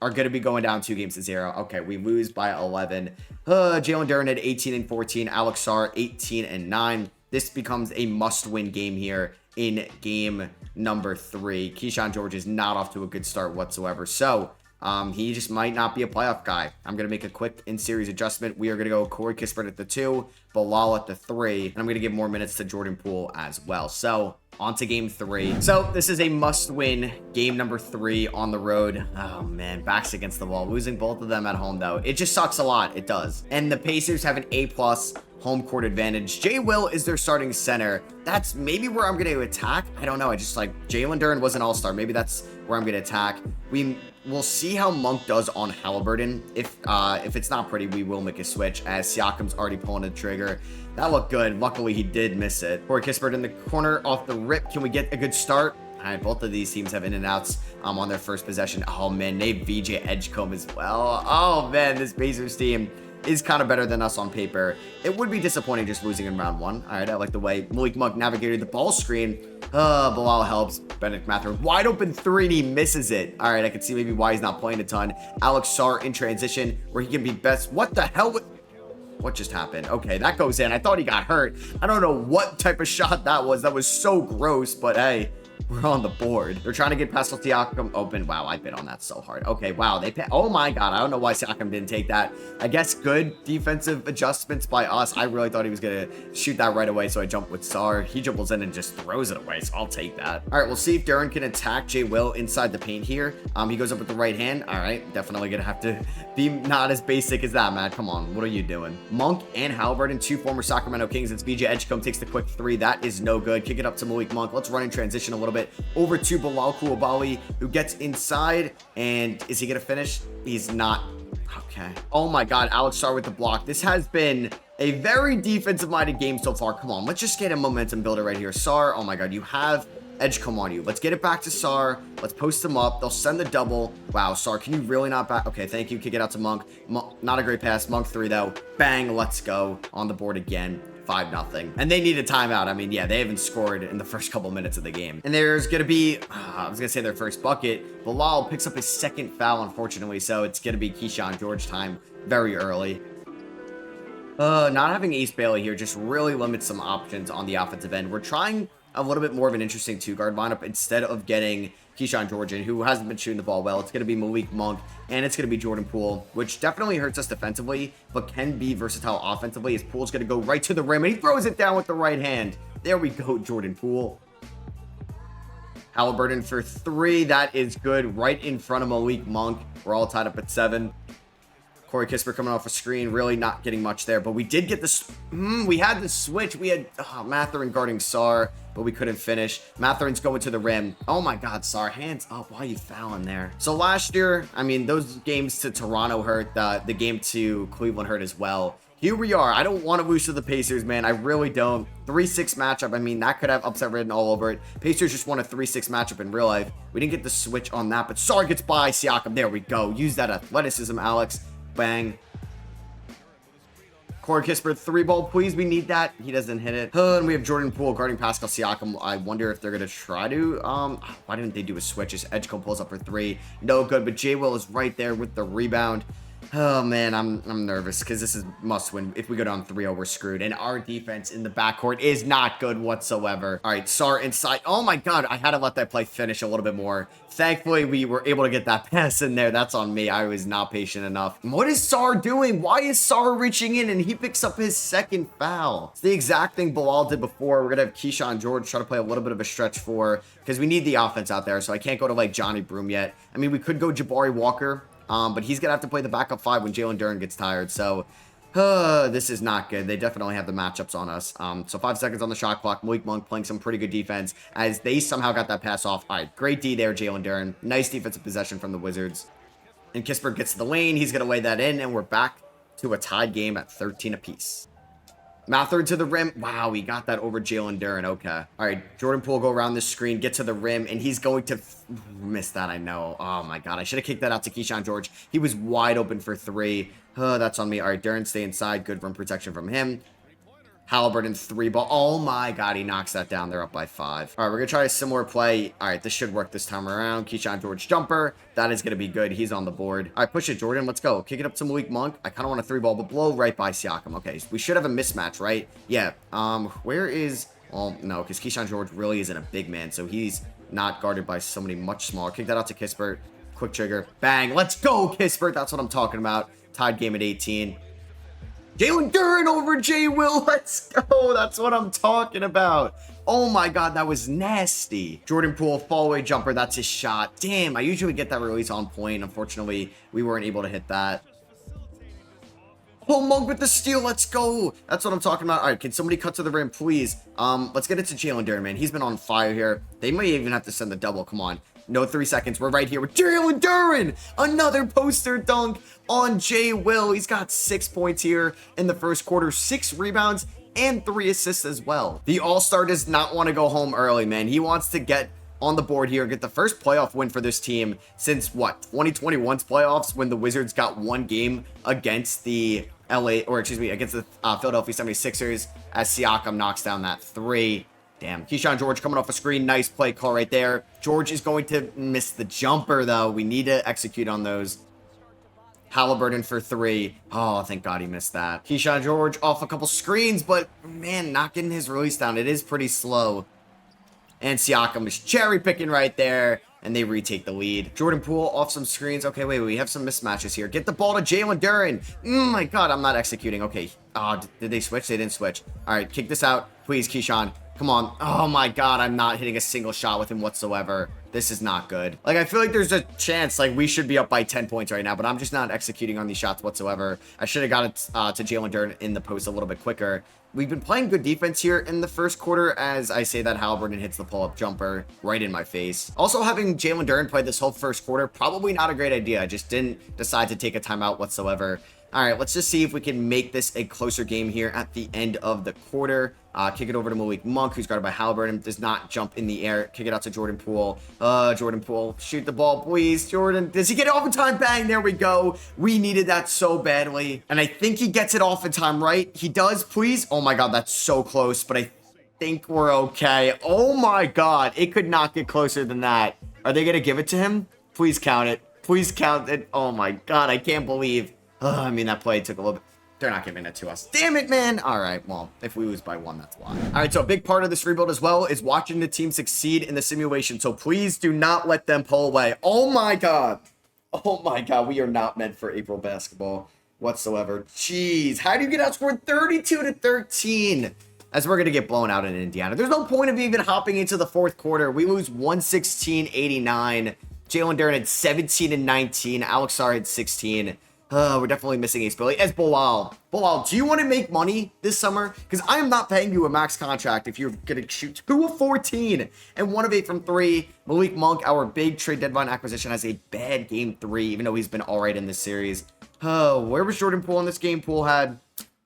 are going to be going down 2-0. Okay, we lose by 11. Jalen Duren had 18 and 14. Alex Sarr, 18 and 9. This becomes a must-win game here in game number 3. Keyshawn George is not off to a good start whatsoever. So he just might not be a playoff guy. I'm going to make a quick in-series adjustment. We are going to go Corey Kispert at the 2, Bilal at the 3, and I'm going to give more minutes to Jordan Poole as well. So, on to game 3. So, this is a must-win game number 3 on the road. Oh, man, backs against the wall. Losing both of them at home, though. It just sucks a lot. It does. And the Pacers have an A-plus home court advantage. Jay Will is their starting center. That's maybe where I'm going to attack. I don't know. I just like Jalen Duren was an all-star. Maybe that's where I'm going to attack. We'll see how Monk does on Halliburton. If it's not pretty, we will make a switch as Siakam's already pulling the trigger. That looked good. Luckily, he did miss it. Corey Kispert in the corner off the rip. Can we get a good start? All right, both of these teams have in and outs on their first possession. Oh, man, they have VJ Edgecombe as well. Oh, man, this Pacers team is kind of better than us on paper. It would be disappointing just losing in round 1. All right, I like the way Malik Monk navigated the ball screen. Bilal helps. Bennett Mather, wide open 3, and he misses it. All right, I can see maybe why he's not playing a ton. Alex Sarr in transition, where he can be best. What the hell? What just happened? Okay, that goes in. I thought he got hurt. I don't know what type of shot that was. That was so gross, but hey, we're on the board. They're trying to get Pascal Siakam open. Wow, I bit on that so hard. Okay, wow. Oh my God. I don't know why Siakam didn't take that. I guess good defensive adjustments by us. I really thought he was going to shoot that right away, so I jumped with Sar. He dribbles in and just throws it away, so I'll take that. All right, we'll see if Duren can attack Jay Will inside the paint here. He goes up with the right hand. All right, definitely going to have to be not as basic as that, man. Come on, what are you doing? Monk and Halliburton, two former Sacramento Kings. It's VJ Edgecombe takes the quick three. That is no good. Kick it up to Malik Monk. Let's run in transition a little bit over to Bilal Coulibaly, who gets inside, and is he gonna finish? He's not. Okay. Oh my God, Alex Sarr with the block. This has been a very defensive-minded game so far. Come on, let's just get a momentum builder right here. Sarr, oh my God, you have Edgecombe on you. Let's get it back to Sarr. Let's post him up. They'll send the double. Wow, Sarr, can you really not back? Okay, thank you. Kick it out to Monk. Not a great pass. Monk 3 though. Bang, let's go. On the board again. 5-0. And they need a timeout. I mean, yeah, they haven't scored in the first couple minutes of the game. And there's going to be, I was going to say their first bucket. Bilal picks up his second foul, unfortunately. So it's going to be Keyshawn George time very early. Not having Ace Bailey here just really limits some options on the offensive end. We're trying a little bit more of an interesting two-guard lineup instead of getting Keyshawn George in, who hasn't been shooting the ball well. It's going to be Malik Monk, and it's going to be Jordan Poole, which definitely hurts us defensively, but can be versatile offensively, as Poole's going to go right to the rim, and he throws it down with the right hand. There we go, Jordan Poole. Halliburton for 3. That is good. Right in front of Malik Monk. We're all tied up at 7. Corey Kispert coming off a screen, really not getting much there, but we did get this. We had the switch. We had Mathurin guarding Sarr, but we couldn't finish. Mathurin's going to the rim. Oh my God, Sarr, hands up. Why are you fouling there? So last year, I mean, those games to Toronto hurt. The game to Cleveland hurt as well. Here we are. I don't want to lose to the Pacers, man. I really don't. 3-6 matchup. I mean, that could have upset written all over it. Pacers just won a 3-6 matchup in real life. We didn't get the switch on that, but Sarr gets by Siakam. There we go. Use that athleticism, Alex. Bang. Corey Kispert, 3-ball, please. We need that. He doesn't hit it. And we have Jordan Poole guarding Pascal Siakam. I wonder if they're going to try to. Why didn't they do a switch? As Edgecombe pulls up for 3. No good, but Jay Will is right there with the rebound. Oh man, I'm nervous because this is must win. If we go down 3-0, we're screwed. And our defense in the backcourt is not good whatsoever. All right, Sarr inside. Oh my God, I had to let that play finish a little bit more. Thankfully, we were able to get that pass in there. That's on me. I was not patient enough. What is Sarr doing? Why is Sarr reaching in and he picks up his second foul? It's the exact thing Bilal did before. We're going to have Keyshawn George try to play a little bit of a stretch 4 because we need the offense out there. So I can't go to like Johnny Broom yet. I mean, we could go Jabari Walker. But he's going to have to play the backup 5 when Jalen Duren gets tired. So, this is not good. They definitely have the matchups on us. So 5 seconds on the shot clock. Malik Monk playing some pretty good defense as they somehow got that pass off. All right, great D there, Jalen Duren. Nice defensive possession from the Wizards. And Kispert gets to the lane. He's going to lay that in, and we're back to a tied game at 13 apiece. Mathurin to the rim. Wow, he got that over Jalen Duren. Okay. All right, Jordan Poole go around the screen, get to the rim, and he's going to miss that, I know. Oh, my God. I should have kicked that out to Keyshawn George. He was wide open for 3. That's on me. All right, Duren, stay inside. Good rim protection from him. Halliburton 3-ball. Oh, my God. He knocks that down. They're up by 5. All right, we're going to try a similar play. All right, this should work this time around. Keyshawn George jumper. That is going to be good. He's on the board. All right, push it, Jordan. Let's go. Kick it up to Malik Monk. I kind of want a 3-ball, but blow right by Siakam. Okay, we should have a mismatch, right? Yeah. Where is... Well, no, because Keyshawn George really isn't a big man, so he's not guarded by somebody much smaller. Kick that out to Kispert. Quick trigger. Bang. Let's go, Kispert. That's what I'm talking about. Tied game at 18. Jalen Duren over Jay Will. Let's go. That's what I'm talking about. Oh my God, that was nasty. Jordan Poole, fall-away jumper. That's his shot. Damn, I usually get that release on point. Unfortunately, we weren't able to hit that. Oh, Monk with the steal. Let's go. That's what I'm talking about. All right, can somebody cut to the rim, please? Let's get it to Jalen Duren, man. He's been on fire here. They might even have to send the double. Come on. No 3 seconds. We're right here with Jalen Duren. Another poster dunk on Jay Will. He's got 6 points here in the first quarter, 6 rebounds, and 3 assists as well. The All-Star does not want to go home early, man. He wants to get on the board here and get the first playoff win for this team since, what, 2021's playoffs when the Wizards got 1 game against the against the Philadelphia 76ers as Siakam knocks down that 3. Damn. Keyshawn George coming off a screen. Nice play call right there. George is going to miss the jumper, though. We need to execute on those. Halliburton for 3. Oh, thank God he missed that. Keyshawn George off a couple screens, but, man, not getting his release down. It is pretty slow. And Siakam is cherry picking right there. And they retake the lead. Jordan Poole off some screens. Okay, wait, we have some mismatches here. Get the ball to Jalen Duren. My God, I'm not executing. Okay. Did they switch? They didn't switch. All right, kick this out. Please, Keyshawn. Come on. Oh my God, I'm not hitting a single shot with him whatsoever. This is not good. Like, I feel like there's a chance, like, we should be up by 10 points right now, but I'm just not executing on these shots whatsoever. I should have got it to Jalen Duren in the post a little bit quicker. We've been playing good defense here in the first quarter as I say that Haliburton hits the pull-up jumper right in my face. Also, having Jalen Duren play this whole first quarter, probably not a great idea. I just didn't decide to take a timeout whatsoever. All right, let's just see if we can make this a closer game here at the end of the quarter. Kick it over to Malik Monk, who's guarded by Haliburton. Does not jump in the air. Kick it out to Jordan Poole. Jordan Poole, shoot the ball, please. Jordan, does he get overtime? Bang, there we go. We needed that so badly. And I think he gets it off in time, right? He does, please. Oh my God, that's so close, but I think we're okay. Oh my God, it could not get closer than that. Are they going to give it to him? Please count it. Please count it. Oh my God, I can't believe. I mean, that play took a little bit. They're not giving it to us. Damn it, man. All right, well, if we lose by 1, that's why. All right, so a big part of this rebuild as well is watching the team succeed in the simulation. So please do not let them pull away. Oh my God. Oh my God, we are not meant for April basketball whatsoever. Jeez, how do you get outscored 32-13? As we're going to get blown out in Indiana. There's no point of even hopping into the fourth quarter. We lose 116-89. Jalen Duren had 17 and 19. Alex Sarr had 16. We're definitely missing Ace Billy. As Bilal. Bilal, do you want to make money this summer? Because I am not paying you a max contract if you're going to shoot 2 of 14 and 1 of 8 from 3. Malik Monk, our big trade deadline acquisition, has a bad game 3, even though he's been all right in this series. Where was Jordan Poole in this game? Poole had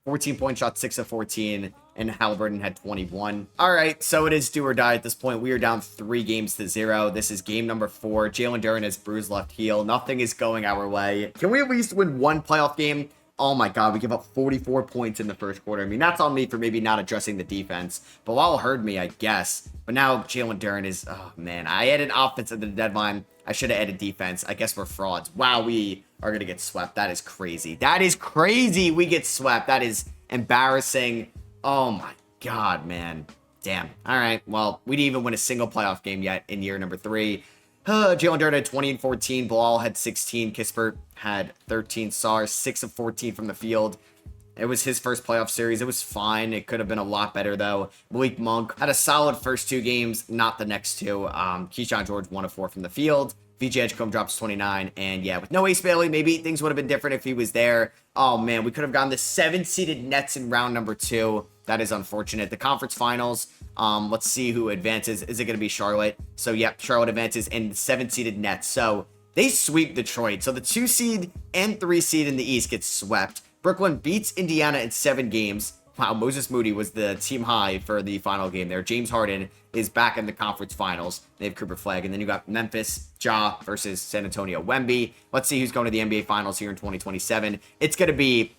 14-point shot, 6 of 14. And Haliburton had 21. All right, so it is do or die at this point. We are down 3-0. This is game number 4. Jalen Duren has bruised left heel. Nothing is going our way. Can we at least win one playoff game? Oh my God, we give up 44 points in the first quarter. I mean, that's on me for maybe not addressing the defense. Bilal heard me, I guess. But now Jalen Duren is, oh man, I added offense at the deadline. I should have added defense. I guess we're frauds. Wow, we are going to get swept. That is crazy. That is crazy. We get swept. That is embarrassing. Oh my God, man. Damn. All right. Well, we didn't even win a single playoff game yet in year number 3. Jalen Duren had 20 and 14. Bilal had 16. Kispert had 13. Sarr, 6 of 14 from the field. It was his first playoff series. It was fine. It could have been a lot better, though. Malik Monk had a solid first 2 games, not the next 2. Keyshawn George, 1 of 4 from the field. VJ Edgecombe drops 29. And yeah, with no Ace Bailey, maybe things would have been different if he was there. Oh, man, we could have gotten the 7-seeded Nets in round number 2. That is unfortunate. The conference finals, let's see who advances. Is it going to be Charlotte? So, yeah, Charlotte advances and the 7-seeded Nets. So, they sweep Detroit. So, the 2 seed and 3 seed in the East gets swept. Brooklyn beats Indiana in 7 games. Wow, Moses Moody was the team high for the final game there. James Harden is back in the conference finals. They have Cooper Flag. And then you got Memphis, Ja versus San Antonio Wemby. Let's see who's going to the NBA finals here in 2027. It's going to be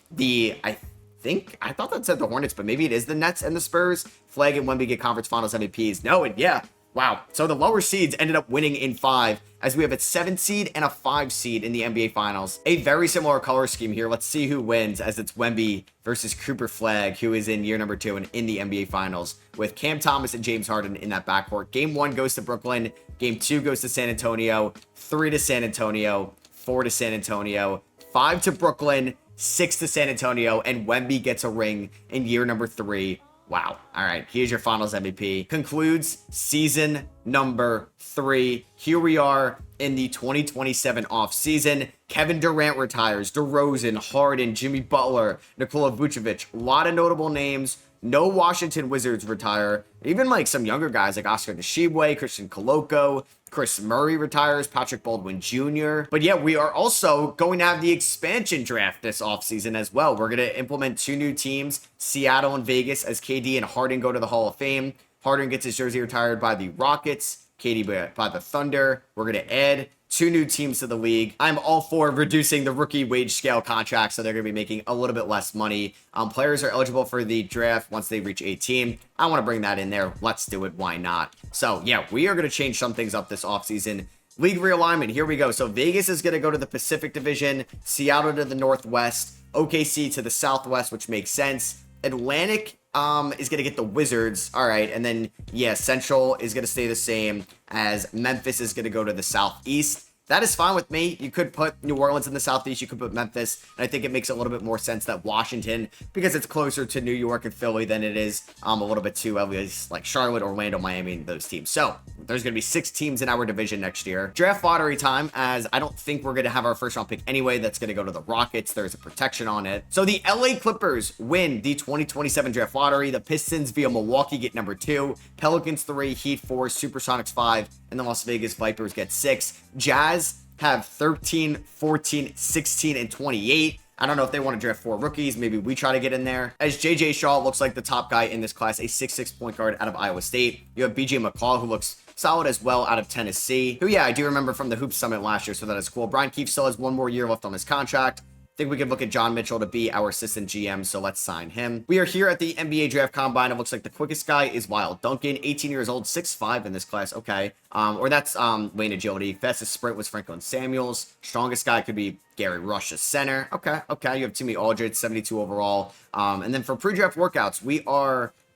I thought that said the Hornets, but maybe it is the Nets and the Spurs. Flag and Wemby get conference finals MVPs. No, and yeah. Wow. So the lower seeds ended up winning in 5 as we have a 7 seed and a 5 seed in the NBA finals. A very similar color scheme here. Let's see who wins as it's Wemby versus Cooper Flag, who is in year number 2 and in the NBA finals with Cam Thomas and James Harden in that backcourt. Game 1 goes to Brooklyn. Game 2 goes to San Antonio. 3 to San Antonio. 4 to San Antonio. 5 to Brooklyn. 6 to San Antonio, and Wemby gets a ring in year number 3. Wow. All right, here's your finals MVP. Concludes season number 3. Here we are in the 2027 offseason. Kevin Durant retires. DeRozan, Harden, Jimmy Butler, Nikola Vucevic. A lot of notable names. No Washington Wizards retire. Even like some younger guys like Oscar Tshiebwe, Christian Koloko, Chris Murray retires, Patrick Baldwin Jr. But yeah, we are also going to have the expansion draft this offseason as well. We're going to implement 2 new teams, Seattle and Vegas, as KD and Harden go to the Hall of Fame. Harden gets his jersey retired by the Rockets, KD by the Thunder. We're going to add 2 new teams to the league. I'm all for reducing the rookie wage scale contract, so they're going to be making a little bit less money. Players are eligible for the draft once they reach 18. I want to bring that in there. Let's do it. Why not? So, yeah, we are going to change some things up this offseason. League realignment. Here we go. So, Vegas is going to go to the Pacific Division, Seattle to the Northwest, OKC to the Southwest, which makes sense. Atlantic is going to get the Wizards. All right. And then, yeah, Central is going to stay the same, as Memphis is going to go to the Southeast. That is fine with me. You could put New Orleans in the Southeast. You could put Memphis. And I think it makes a little bit more sense that Washington, because it's closer to New York and Philly than it is a little bit to at least like Charlotte, Orlando, Miami, and those teams. So there's going to be 6 teams in our division next year. Draft lottery time, as I don't think we're going to have our first round pick anyway. That's going to go to the Rockets. There's a protection on it. So the LA Clippers win the 2027 draft lottery. The Pistons via Milwaukee get number 2. Pelicans 3, Heat 4, Supersonics 5, and the Las Vegas Vipers get 6. Jazz have 13, 14, 16, and 28. I don't know if they want to draft 4 rookies. Maybe we try to get in there. As JJ Shaw looks like the top guy in this class, a 6'6" point guard out of Iowa State. You have BJ McCall, who looks solid as well out of Tennessee. Who, yeah, I do remember from the Hoop Summit last year, so that is cool. Brian Keefe still has 1 more year left on his contract. I think we could look at John Mitchell to be our assistant GM, so let's sign him. We are here at the NBA Draft Combine. It looks like the quickest guy is Wild Duncan, 18 years old, 6'5" in this class. Okay. Or that's lane agility. Fastest sprint was Franklin Samuels. Strongest guy could be Gary Rush, a center. Okay. You have Timmy Aldridge, 72 overall. And then for pre-draft workouts,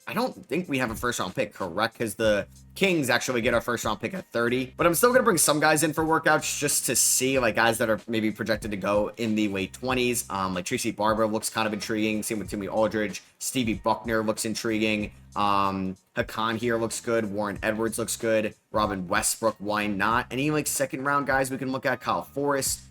I don't think we have a first round pick, correct? Because the Kings actually get our first round pick at 30. But I'm still going to bring some guys in for workouts just to see, like, guys that are maybe projected to go in the late 20s. Like Tracy Barber looks kind of intriguing. Same with Timmy Aldridge. Stevie Buckner looks intriguing. Hakan here looks good. Warren Edwards looks good. Robin Westbrook, why not? Any, like, second round guys we can look at? Kyle Forrest,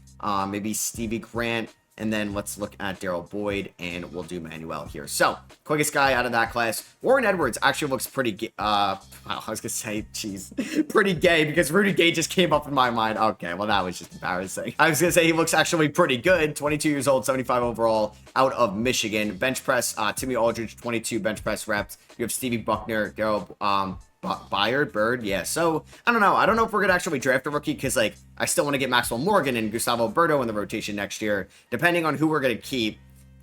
maybe Stevie Grant. And then let's look at Daryl Boyd, and we'll do Manuel here. So, quickest guy out of that class. Warren Edwards actually looks pretty, wow, I was going to say, geez, pretty gay, because Rudy Gay just came up in my mind. Okay, well, that was just embarrassing. I was going to say he looks actually pretty good. 22 years old, 75 overall, out of Michigan. Bench press, Timmy Aldridge, 22 bench press reps. You have Stevie Buckner, Daryl, Bird, yeah. So I don't know if we're gonna actually draft a rookie, because like I still want to get Maxwell Morgan and Gustavo Berto in the rotation next year, depending on who we're gonna keep.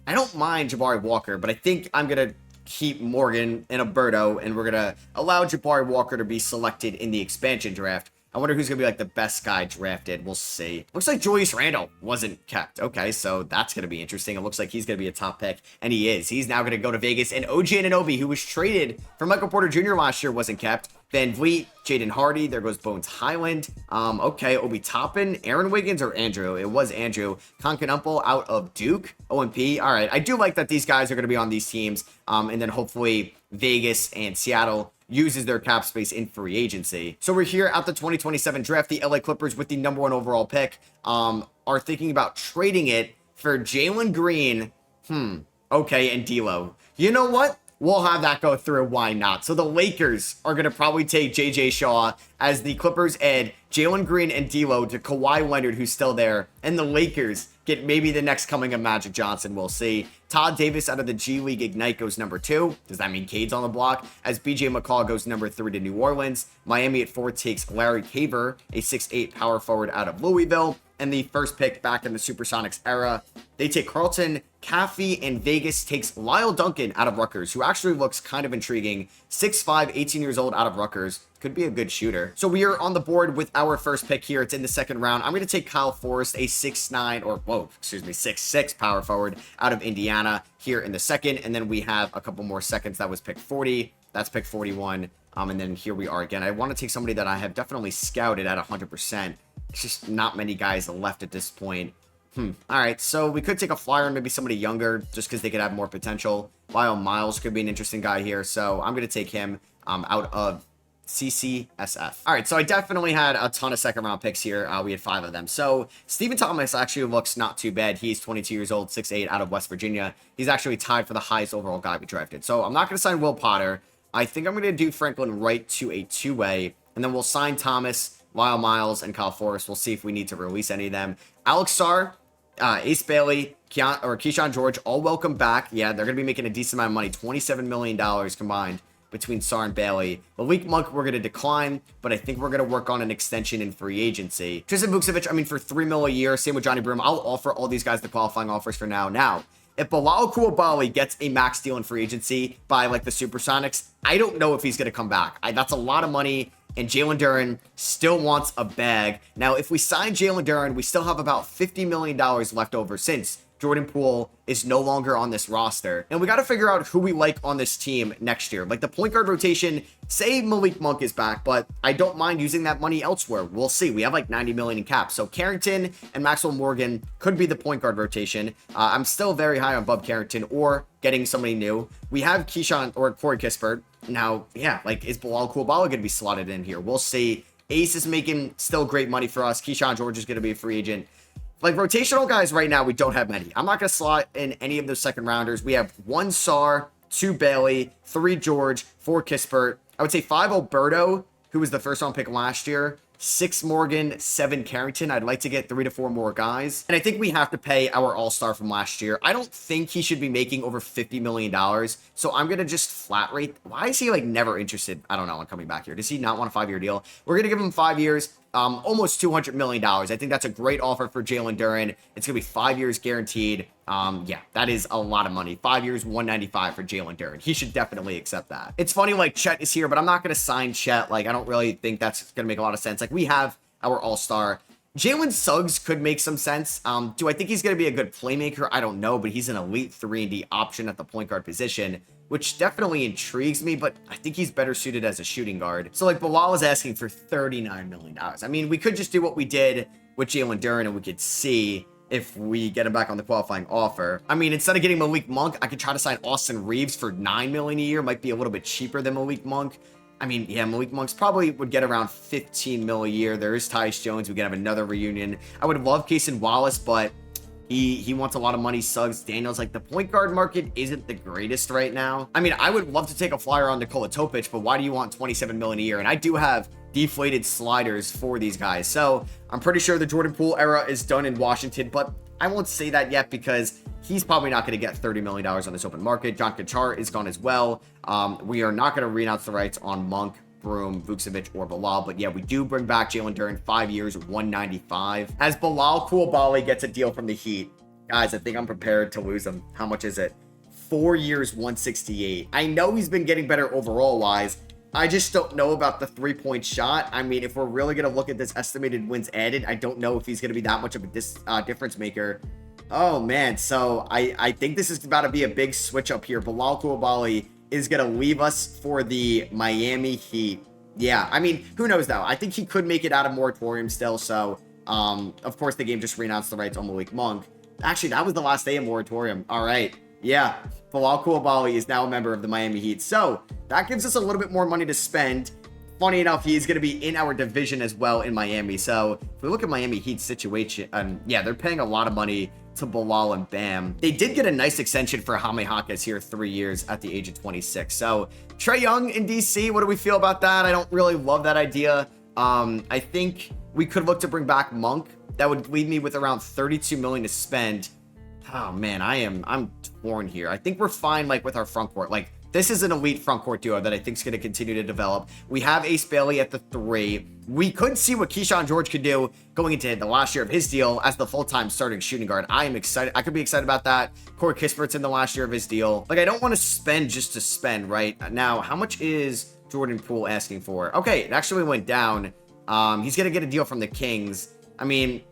I don't mind Jabari Walker, but I think I'm gonna keep Morgan and Berto, and we're gonna allow Jabari Walker to be selected in the expansion draft. I wonder who's going to be, like, the best guy drafted. We'll see. Looks like Julius Randle wasn't kept. Okay, so that's going to be interesting. It looks like he's going to be a top pick, and he is. He's now going to go to Vegas. And OG Anunoby, who was traded for Michael Porter Jr. last year, wasn't kept. Van Vliet, Jaden Hardy. There goes Bones Highland. Okay, Obi Toppin, Aaron Wiggins, or Andrew. It was Andrew. Conkanumpel out of Duke. OMP. All right, I do like that these guys are going to be on these teams. And then hopefully Vegas and Seattle uses their cap space in free agency. So we're here at the 2027 draft. The LA Clippers, with the number 1 overall pick, are thinking about trading it for Jalen Green. Okay, and D'Lo. You know what? We'll have that go through. Why not? So the Lakers are going to probably take JJ Shaw, as the Clippers add Jalen Green and D'Lo to Kawhi Leonard, who's still there. And the Lakers get maybe the next coming of Magic Johnson. We'll see. Todd Davis out of the G League Ignite goes number 2. Does that mean Cade's on the block? As BJ McCall goes number 3 to New Orleans. Miami at 4 takes Larry Caver, a 6'8" power forward out of Louisville. And the first pick back in the Supersonics era, they take Carlton Caffey, and Vegas takes Lyle Duncan out of Rutgers, who actually looks kind of intriguing. 6'5", 18 years old, out of Rutgers. Could be a good shooter. So we are on the board with our first pick here. It's in the second round. I'm going to take Kyle Forrest, a 6'6" power forward out of Indiana here in the second. And then we have a couple more seconds. That was pick 40. That's pick 41. And then here we are again. I want to take somebody that I have definitely scouted at 100%. It's just not many guys left at this point. All right, so we could take a flyer and maybe somebody younger, just because they could have more potential. Lyle Miles could be an interesting guy here, so I'm going to take him out of CCSF. All right, so I definitely had a ton of second-round picks here. We had 5 of them. So Stephen Thomas actually looks not too bad. He's 22 years old, 6'8", out of West Virginia. He's actually tied for the highest overall guy we drafted. So I'm not going to sign Will Potter. I think I'm going to do Franklin Wright to a 2-way, and then we'll sign Thomas, Lyle Miles, and Kyle Forrest. We'll see if we need to release any of them. Alex Sarr, Ace Bailey, Keyshawn George, all welcome back. Yeah, they're going to be making a decent amount of money, $27 million combined between Sarr and Bailey. Malik Monk, we're going to decline, but I think we're going to work on an extension in free agency. Tristan Vukcevic, I mean, for $3 million a year, same with Johnny Broom. I'll offer all these guys the qualifying offers for now. Now, if Bilal Koulibaly gets a max deal in free agency by, like, the Supersonics, I don't know if he's going to come back. That's a lot of money. And Jalen Duren still wants a bag. Now, if we sign Jalen Duren, we still have about $50 million left over, since Jordan Poole is no longer on this roster. And we got to figure out who we like on this team next year. Like the point guard rotation, say Malik Monk is back, but I don't mind using that money elsewhere. We'll see. We have like 90 million in cap. So Carrington and Maxwell Morgan could be the point guard rotation. I'm still very high on Bub Carrington or getting somebody new. We have Keyshawn or Corey Kispert. Now, yeah, like is Bilal Coulibaly going to be slotted in here? We'll see. Ace is making still great money for us. Keyshawn George is going to be a free agent. Like rotational guys right now, we don't have many. I'm not going to slot in any of those second rounders. We have 1 Sarr, 2 Bailey, 3 George, 4 Kispert. I would say 5 Alberto, who was the first round pick last year. 6 Morgan, 7 Carrington. I'd like to get 3 to 4 more guys. And I think we have to pay our all-star from last year. I don't think he should be making over $50 million. So I'm going to just flat rate. Why is he like never interested? I don't know on coming back here. Does he not want a 5-year deal? We're going to give him 5 years. Almost $200 million. I think that's a great offer for Jalen Duren. It's going to be 5 years guaranteed. Yeah, that is a lot of money. 5 years, 195 for Jalen Duren. He should definitely accept that. It's funny, like Chet is here, but I'm not going to sign Chet. Like, I don't really think that's going to make a lot of sense. Like, we have our all-star. Jalen Suggs could make some sense. Do I think he's going to be a good playmaker? I don't know, but he's an elite 3-and-D option at the point guard position, which definitely intrigues me, but I think he's better suited as a shooting guard. So like Bilal is asking for $39 million. I mean, we could just do what we did with Jalen Duren and we could see if we get him back on the qualifying offer. I mean, instead of getting Malik Monk, I could try to sign Austin Reeves for $9 million a year. Might be a little bit cheaper than Malik Monk. I mean, yeah, Malik Monk's probably would get around $15 million a year. There is Tyus Jones. We can have another reunion. I would love Cason Wallace, but he wants a lot of money. Suggs, Daniels, like the point guard market isn't the greatest right now. I mean, I would love to take a flyer on Nikola Topic, but why do you want $27 million a year? And I do have deflated sliders for these guys. So I'm pretty sure the Jordan Poole era is done in Washington, but I won't say that yet because he's probably not going to get $30 million on this open market. John Konchar is gone as well. We are not going to renounce the rights on Monk, Broom, Vucevic, or Bilal. But yeah, we do bring back Jalen Duren, 5 years, 195. As Bilal Coulibaly gets a deal from the Heat, guys, I think I'm prepared to lose him. How much is it? 4 years, 168. I know he's been getting better overall wise. I just don't know about the 3-point shot. I mean, if we're really going to look at this estimated wins added, I don't know if he's going to be that much of a difference maker. Oh, man. So I think this is about to be a big switch up here. Bilal Coulibaly is going to leave us for the Miami Heat. Yeah, I mean, who knows, though? I think he could make it out of moratorium still. So, of course, the game just renounced the rights on Malik Monk. Actually, that was the last day of moratorium. All right. Yeah, Bilal Coulibaly is now a member of the Miami Heat. So that gives us a little bit more money to spend. Funny enough, he's going to be in our division as well in Miami. So if we look at Miami Heat's situation, yeah, they're paying a lot of money to Bilal and Bam. They did get a nice extension for Jaime Jaquez here, 3 years at the age of 26. So Trae Young in DC, what do we feel about that? I don't really love that idea. I think we could look to bring back Monk. That would leave me with around $32 million to spend. Oh man, I'm torn here. I think we're fine like with our front court. Like this is an elite front court duo that I think is going to continue to develop. We have Ace Bailey at the 3. We could see what Keyshawn George could do going into the last year of his deal as the full-time starting shooting guard. I am excited. I could be excited about that. Corey Kispert's in the last year of his deal. Like I don't want to spend just to spend, right? Now, how much is Jordan Poole asking for? Okay, it actually went down. He's going to get a deal from the Kings. I mean,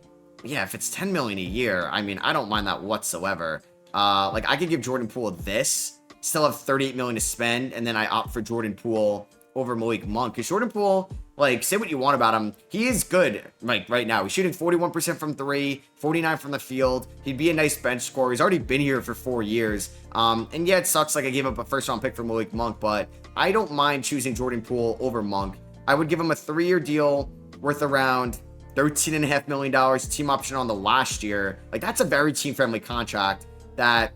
yeah, if it's $10 million a year, I mean, I don't mind that whatsoever. Like I could give Jordan Poole this, still have $38 million to spend, and then I opt for Jordan Poole over Malik Monk. Because Jordan Poole, like, say what you want about him, he is good, like, right now. He's shooting 41% from 3, 49 from the field. He'd be a nice bench scorer. He's already been here for 4 years. And yeah, it sucks like I gave up a first-round pick for Malik Monk, but I don't mind choosing Jordan Poole over Monk. I would give him a 3-year deal worth around $13.5 million, team option on the last year. Like, that's a very team-friendly contract that,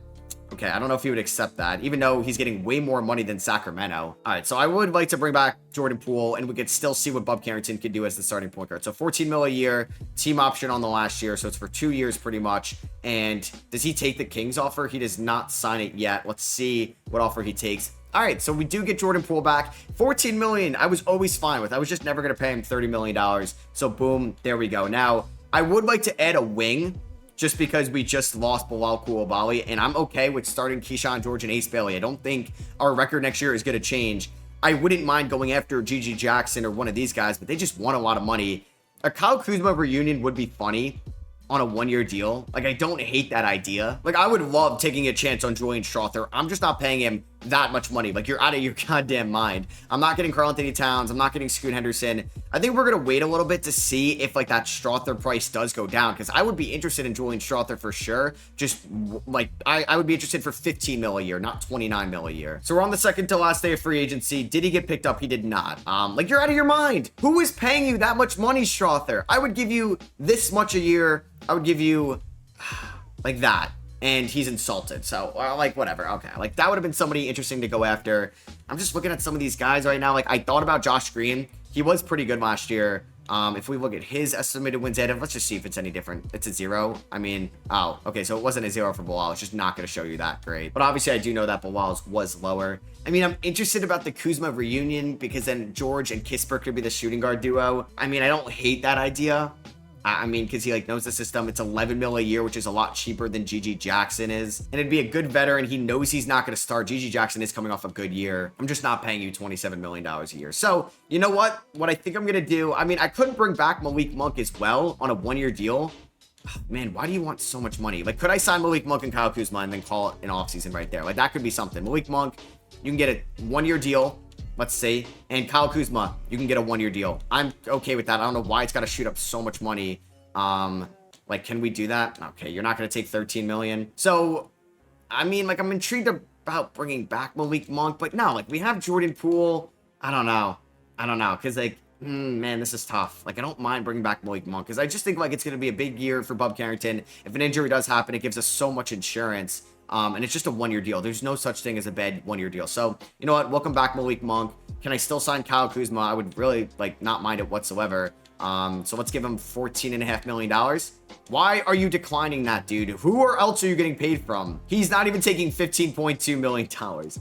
okay, I don't know if he would accept that, even though he's getting way more money than Sacramento. All right, so I would like to bring back Jordan Poole, and we could still see what Bub Carrington could do as the starting point guard. So $14 million a year, team option on the last year, so it's for 2 years pretty much. And does he take the Kings offer? He does not sign it yet. Let's see what offer he takes. All right, so we do get Jordan Poole back. $14 million, I was always fine with. I was just never going to pay him $30 million. So boom, there we go. Now, I would like to add a wing just because we just lost Bilal Coulibaly, and I'm okay with starting Keyshawn George and Ace Bailey. I don't think our record next year is going to change. I wouldn't mind going after Gigi Jackson or one of these guys, but they just want a lot of money. A Kyle Kuzma reunion would be funny. on a 1-year deal. Like, I don't hate that idea. Like, I would love taking a chance on Julian Strawther. I'm just not paying him that much money. Like, you're out of your goddamn mind. I'm not getting Karl-Anthony Towns. I'm not getting Scoot Henderson. I think we're going to wait a little bit to see if, like, that Strawther price does go down, because I would be interested in Julian Strawther for sure. Just, like, I would be interested for 15 mil a year, not 29 mil a year. So we're on the second to last day of free agency. Did he get picked up? He did not. Like, you're out of your mind. Who is paying you that much money, Strawther? I would give you this much a year. I would give you like that. And he's insulted. So, like, whatever. Okay. Like, that would have been somebody interesting to go after. I'm just looking at some of these guys right now. Like, I thought about Josh Green. He was pretty good last year. If we look at his estimated wins added, let's just see if it's any different. It's a 0. I mean, oh, okay. So it wasn't a 0 for Bilal. It's just not going to show you that great. But obviously, I do know that Bilal's was lower. I mean, I'm interested about the Kuzma reunion because then George and Kispert could be the shooting guard duo. I mean, I don't hate that idea. I mean, because he like knows the system. It's 11 mil a year, which is a lot cheaper than GG Jackson is. And it'd be a good veteran. He knows he's not going to start. GG Jackson is coming off a good year. I'm just not paying you $27 million a year. So, you know what? What I think I'm going to do, I mean, I could bring back Malik Monk as well on a 1-year deal. Oh, man, why do you want so much money? Like, could I sign Malik Monk and Kyle Kuzma and then call it an offseason right there? Like, that could be something. Malik Monk, you can get a 1-year deal. Let's see. And Kyle Kuzma, you can get a 1-year deal. I'm okay with that. I don't know why it's got to shoot up so much money. Like, can we do that? Okay, you're not going to take 13 million. So, I mean, like, I'm intrigued about bringing back Malik Monk, but no, like, we have Jordan Poole. I don't know. Because, like, man, this is tough. Like, I don't mind bringing back Malik Monk because I just think, like, it's going to be a big year for Bub Carrington. If an injury does happen, it gives us so much insurance. And it's just a 1-year deal. There's no such thing as a bad 1-year deal. So, you know what? Welcome back, Malik Monk. Can I still sign Kyle Kuzma? I would really, like, not mind it whatsoever. So let's give him $14.5 million. Why are you declining that, dude? Who else are you getting paid from? He's not even taking $15.2 million.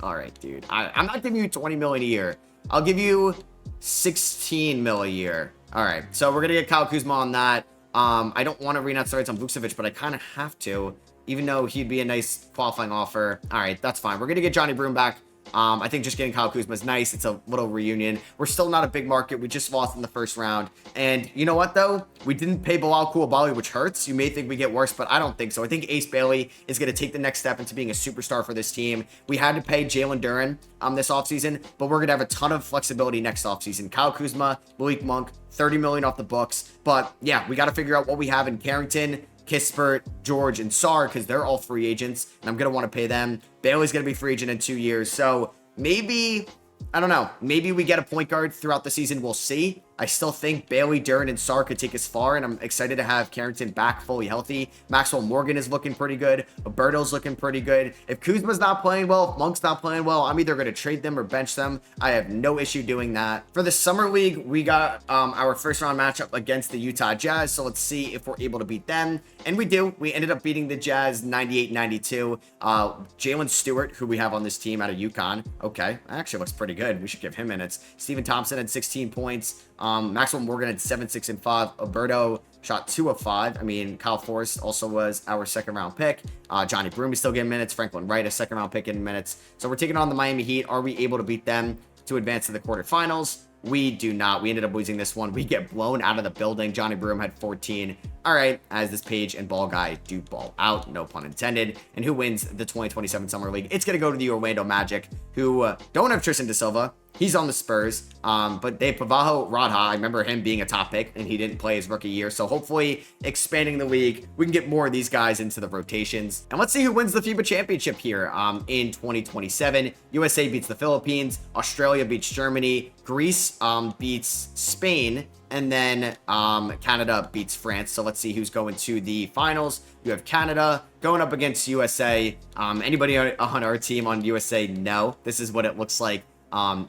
All right, dude. I'm not giving you $20 million a year. I'll give you 16 mil a year. All right. So we're going to get Kyle Kuzma on that. I don't want to re-not starts on Vucevic, but I kind of have to, even though he'd be a nice qualifying offer. All right, that's fine. We're going to get Johnny Broome back. I think just getting Kyle Kuzma is nice. It's a little reunion. We're still not a big market. We just lost in the first round. And you know what, though? We didn't pay Bilal Coulibaly, which hurts. You may think we get worse, but I don't think so. I think Ace Bailey is going to take the next step into being a superstar for this team. We had to pay Jalen Duren this offseason, but we're going to have a ton of flexibility next offseason. Kyle Kuzma, Malik Monk, $30 million off the books. But yeah, we got to figure out what we have in Carrington, Kispert, George, and Sarr, because they're all free agents, and I'm going to want to pay them. Bailey's going to be free agent in 2 years, so maybe, I don't know, maybe we get a point guard throughout the season. We'll see. I still think Bailey, Duren, and Sarr could take us far, and I'm excited to have Carrington back fully healthy. Maxwell Morgan is looking pretty good. Roberto's looking pretty good. If Kuzma's not playing well, if Monk's not playing well, I'm either going to trade them or bench them. I have no issue doing that. For the Summer League, we got our first round matchup against the Utah Jazz, so let's see if we're able to beat them. And we do. We ended up beating the Jazz 98-92. Jalen Stewart, who we have on this team out of UConn, okay, actually looks pretty good. We should give him minutes. Steven Thompson had 16 points. Maxwell Morgan had 7, 6, and 5. Roberto shot 2 of 5. I mean, Kyle Forrest also was our second round pick. Johnny Broome is still getting minutes. Franklin Wright, a second round pick, in minutes. So we're taking on the Miami Heat. Are we able to beat them to advance to the quarterfinals? We do not. We ended up losing this one. We get blown out of the building. Johnny Broome had 14. All right, as this Page and Ball guy do ball out, no pun intended. And who wins the 2027 Summer League? It's going to go to the Orlando Magic, who don't have Tristan da Silva. He's on the Spurs, but they have Pavaho Radha. I remember him being a top pick, and he didn't play his rookie year. So hopefully, expanding the league, we can get more of these guys into the rotations. And let's see who wins the FIBA championship here in 2027. USA beats the Philippines. Australia beats Germany. Greece beats Spain. And then Canada beats France. So let's see who's going to the finals. You have Canada going up against USA. Anybody on our team on USA? No. This is what it looks like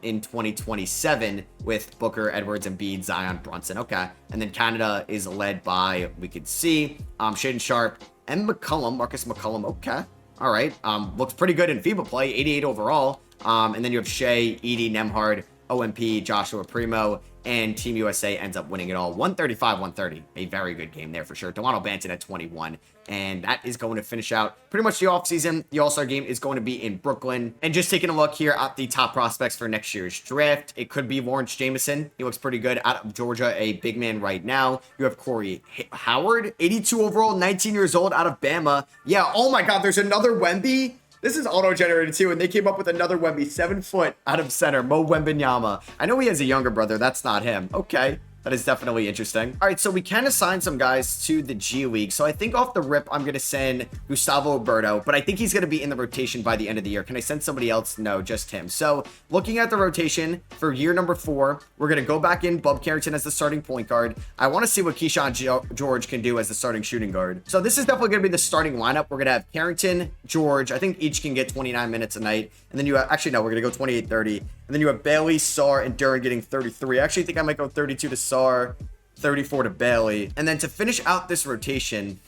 in 2027 with Booker, Edwards, Embiid, Zion, Brunson. Okay. And then Canada is led by, we could see, Shaedon Sharpe and McCollum, Marcus McCollum. Okay. All right. Looks pretty good in FIBA play, 88 overall. And then you have Shea, Edey, Nembhard, OMP, Joshua Primo, and Team USA ends up winning it all. 135-130. A very good game there for sure. Delano Banton at 21. And that is going to finish out pretty much the offseason. The All-Star game is going to be in Brooklyn. And just taking a look here at the top prospects for next year's draft, it could be Lawrence Jameson. He looks pretty good out of Georgia, a big man right now. You have Corey Howard, 82 overall, 19 years old out of Bama. Yeah, oh my God, there's another Wemby. This is auto-generated too, and they came up with another Wemby, 7 foot out of center, Mo Wembanyama. I know he has a younger brother. That's not him. Okay. That is definitely interesting. All right, so we can assign some guys to the G League. So I think off the rip, I'm going to send Gustavo Alberto, but I think he's going to be in the rotation by the end of the year. Can I send somebody else? No, just him. So looking at the rotation for year number 4, we're going to go back in Bub Carrington as the starting point guard. I want to see what Keyshawn George can do as the starting shooting guard. So this is definitely going to be the starting lineup. We're going to have Carrington, George. I think each can get 29 minutes a night. And then you have, actually, no, we're going to go 28, 30. And then you have Bailey, Sarr, and Duren getting 33. I actually think I might go 32 to Sarr, 34 to Bailey. And then to finish out this rotation,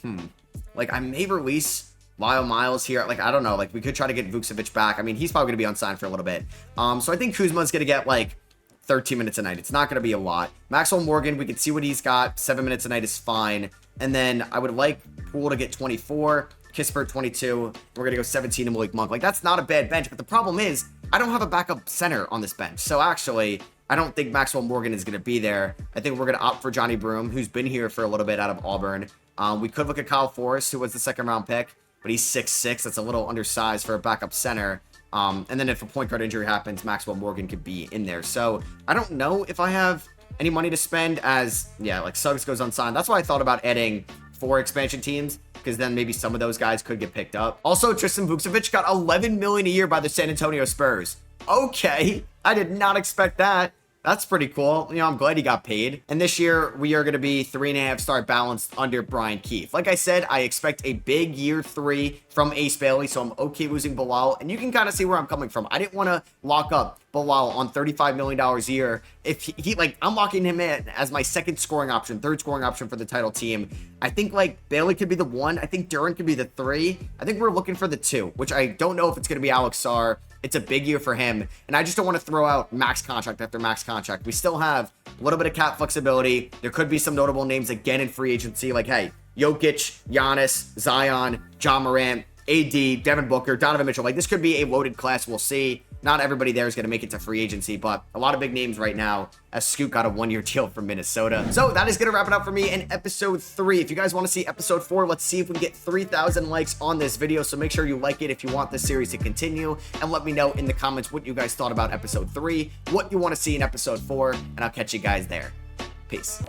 like I may release Lyle Miles here. Like, I don't know. Like, we could try to get Vucevic back. I mean, he's probably going to be unsigned for a little bit. So I think Kuzma's going to get like 13 minutes a night. It's not going to be a lot. Maxwell Morgan, we can see what he's got. 7 minutes a night is fine. And then I would like Poole to get 24. Kispert 22. We're going to go 17 to Malik Monk. Like, that's not a bad bench. But the problem is, I don't have a backup center on this bench. So actually, I don't think Maxwell Morgan is going to be there. I think we're going to opt for Johnny Broome, who's been here for a little bit out of Auburn. We could look at Kyle Forrest, who was the 2nd round pick, but he's 6'6". That's a little undersized for a backup center. And then if a point guard injury happens, Maxwell Morgan could be in there. So I don't know if I have any money to spend as, yeah, like Suggs goes unsigned. That's why I thought about adding 4 expansion teams, because then maybe some of those guys could get picked up. Also, Tristan Vucevic got $11 million a year by the San Antonio Spurs. Okay, I did not expect that. That's pretty cool. You know, I'm glad he got paid. And this year, we are going to be 3.5 star balanced under Brian Keefe. Like I said, I expect a big year 3 from Ace Bailey, so I'm okay losing Bilal. And you can kind of see where I'm coming from. I didn't want to lock up Bilal on $35 million a year. If he like, I'm locking him in as my 2nd scoring option, 3rd scoring option for the title team. I think like Bailey could be the 1. I think Duren could be the 3. I think we're looking for the 2, which I don't know if it's going to be Alex Sarr. It's a big year for him, and I just don't want to throw out max contract after max contract. We still have a little bit of cap flexibility. There could be some notable names again in free agency, like, hey, Jokic, Giannis, Zion, John Morant, AD, Devin Booker, Donovan Mitchell. Like, this could be a loaded class. We'll see. Not everybody there is going to make it to free agency, but a lot of big names right now, as Scoot got a 1-year deal from Minnesota. So that is going to wrap it up for me in episode 3. If you guys want to see episode 4, let's see if we can get 3,000 likes on this video. So make sure you like it if you want this series to continue, and let me know in the comments what you guys thought about episode 3, what you want to see in episode 4, and I'll catch you guys there. Peace.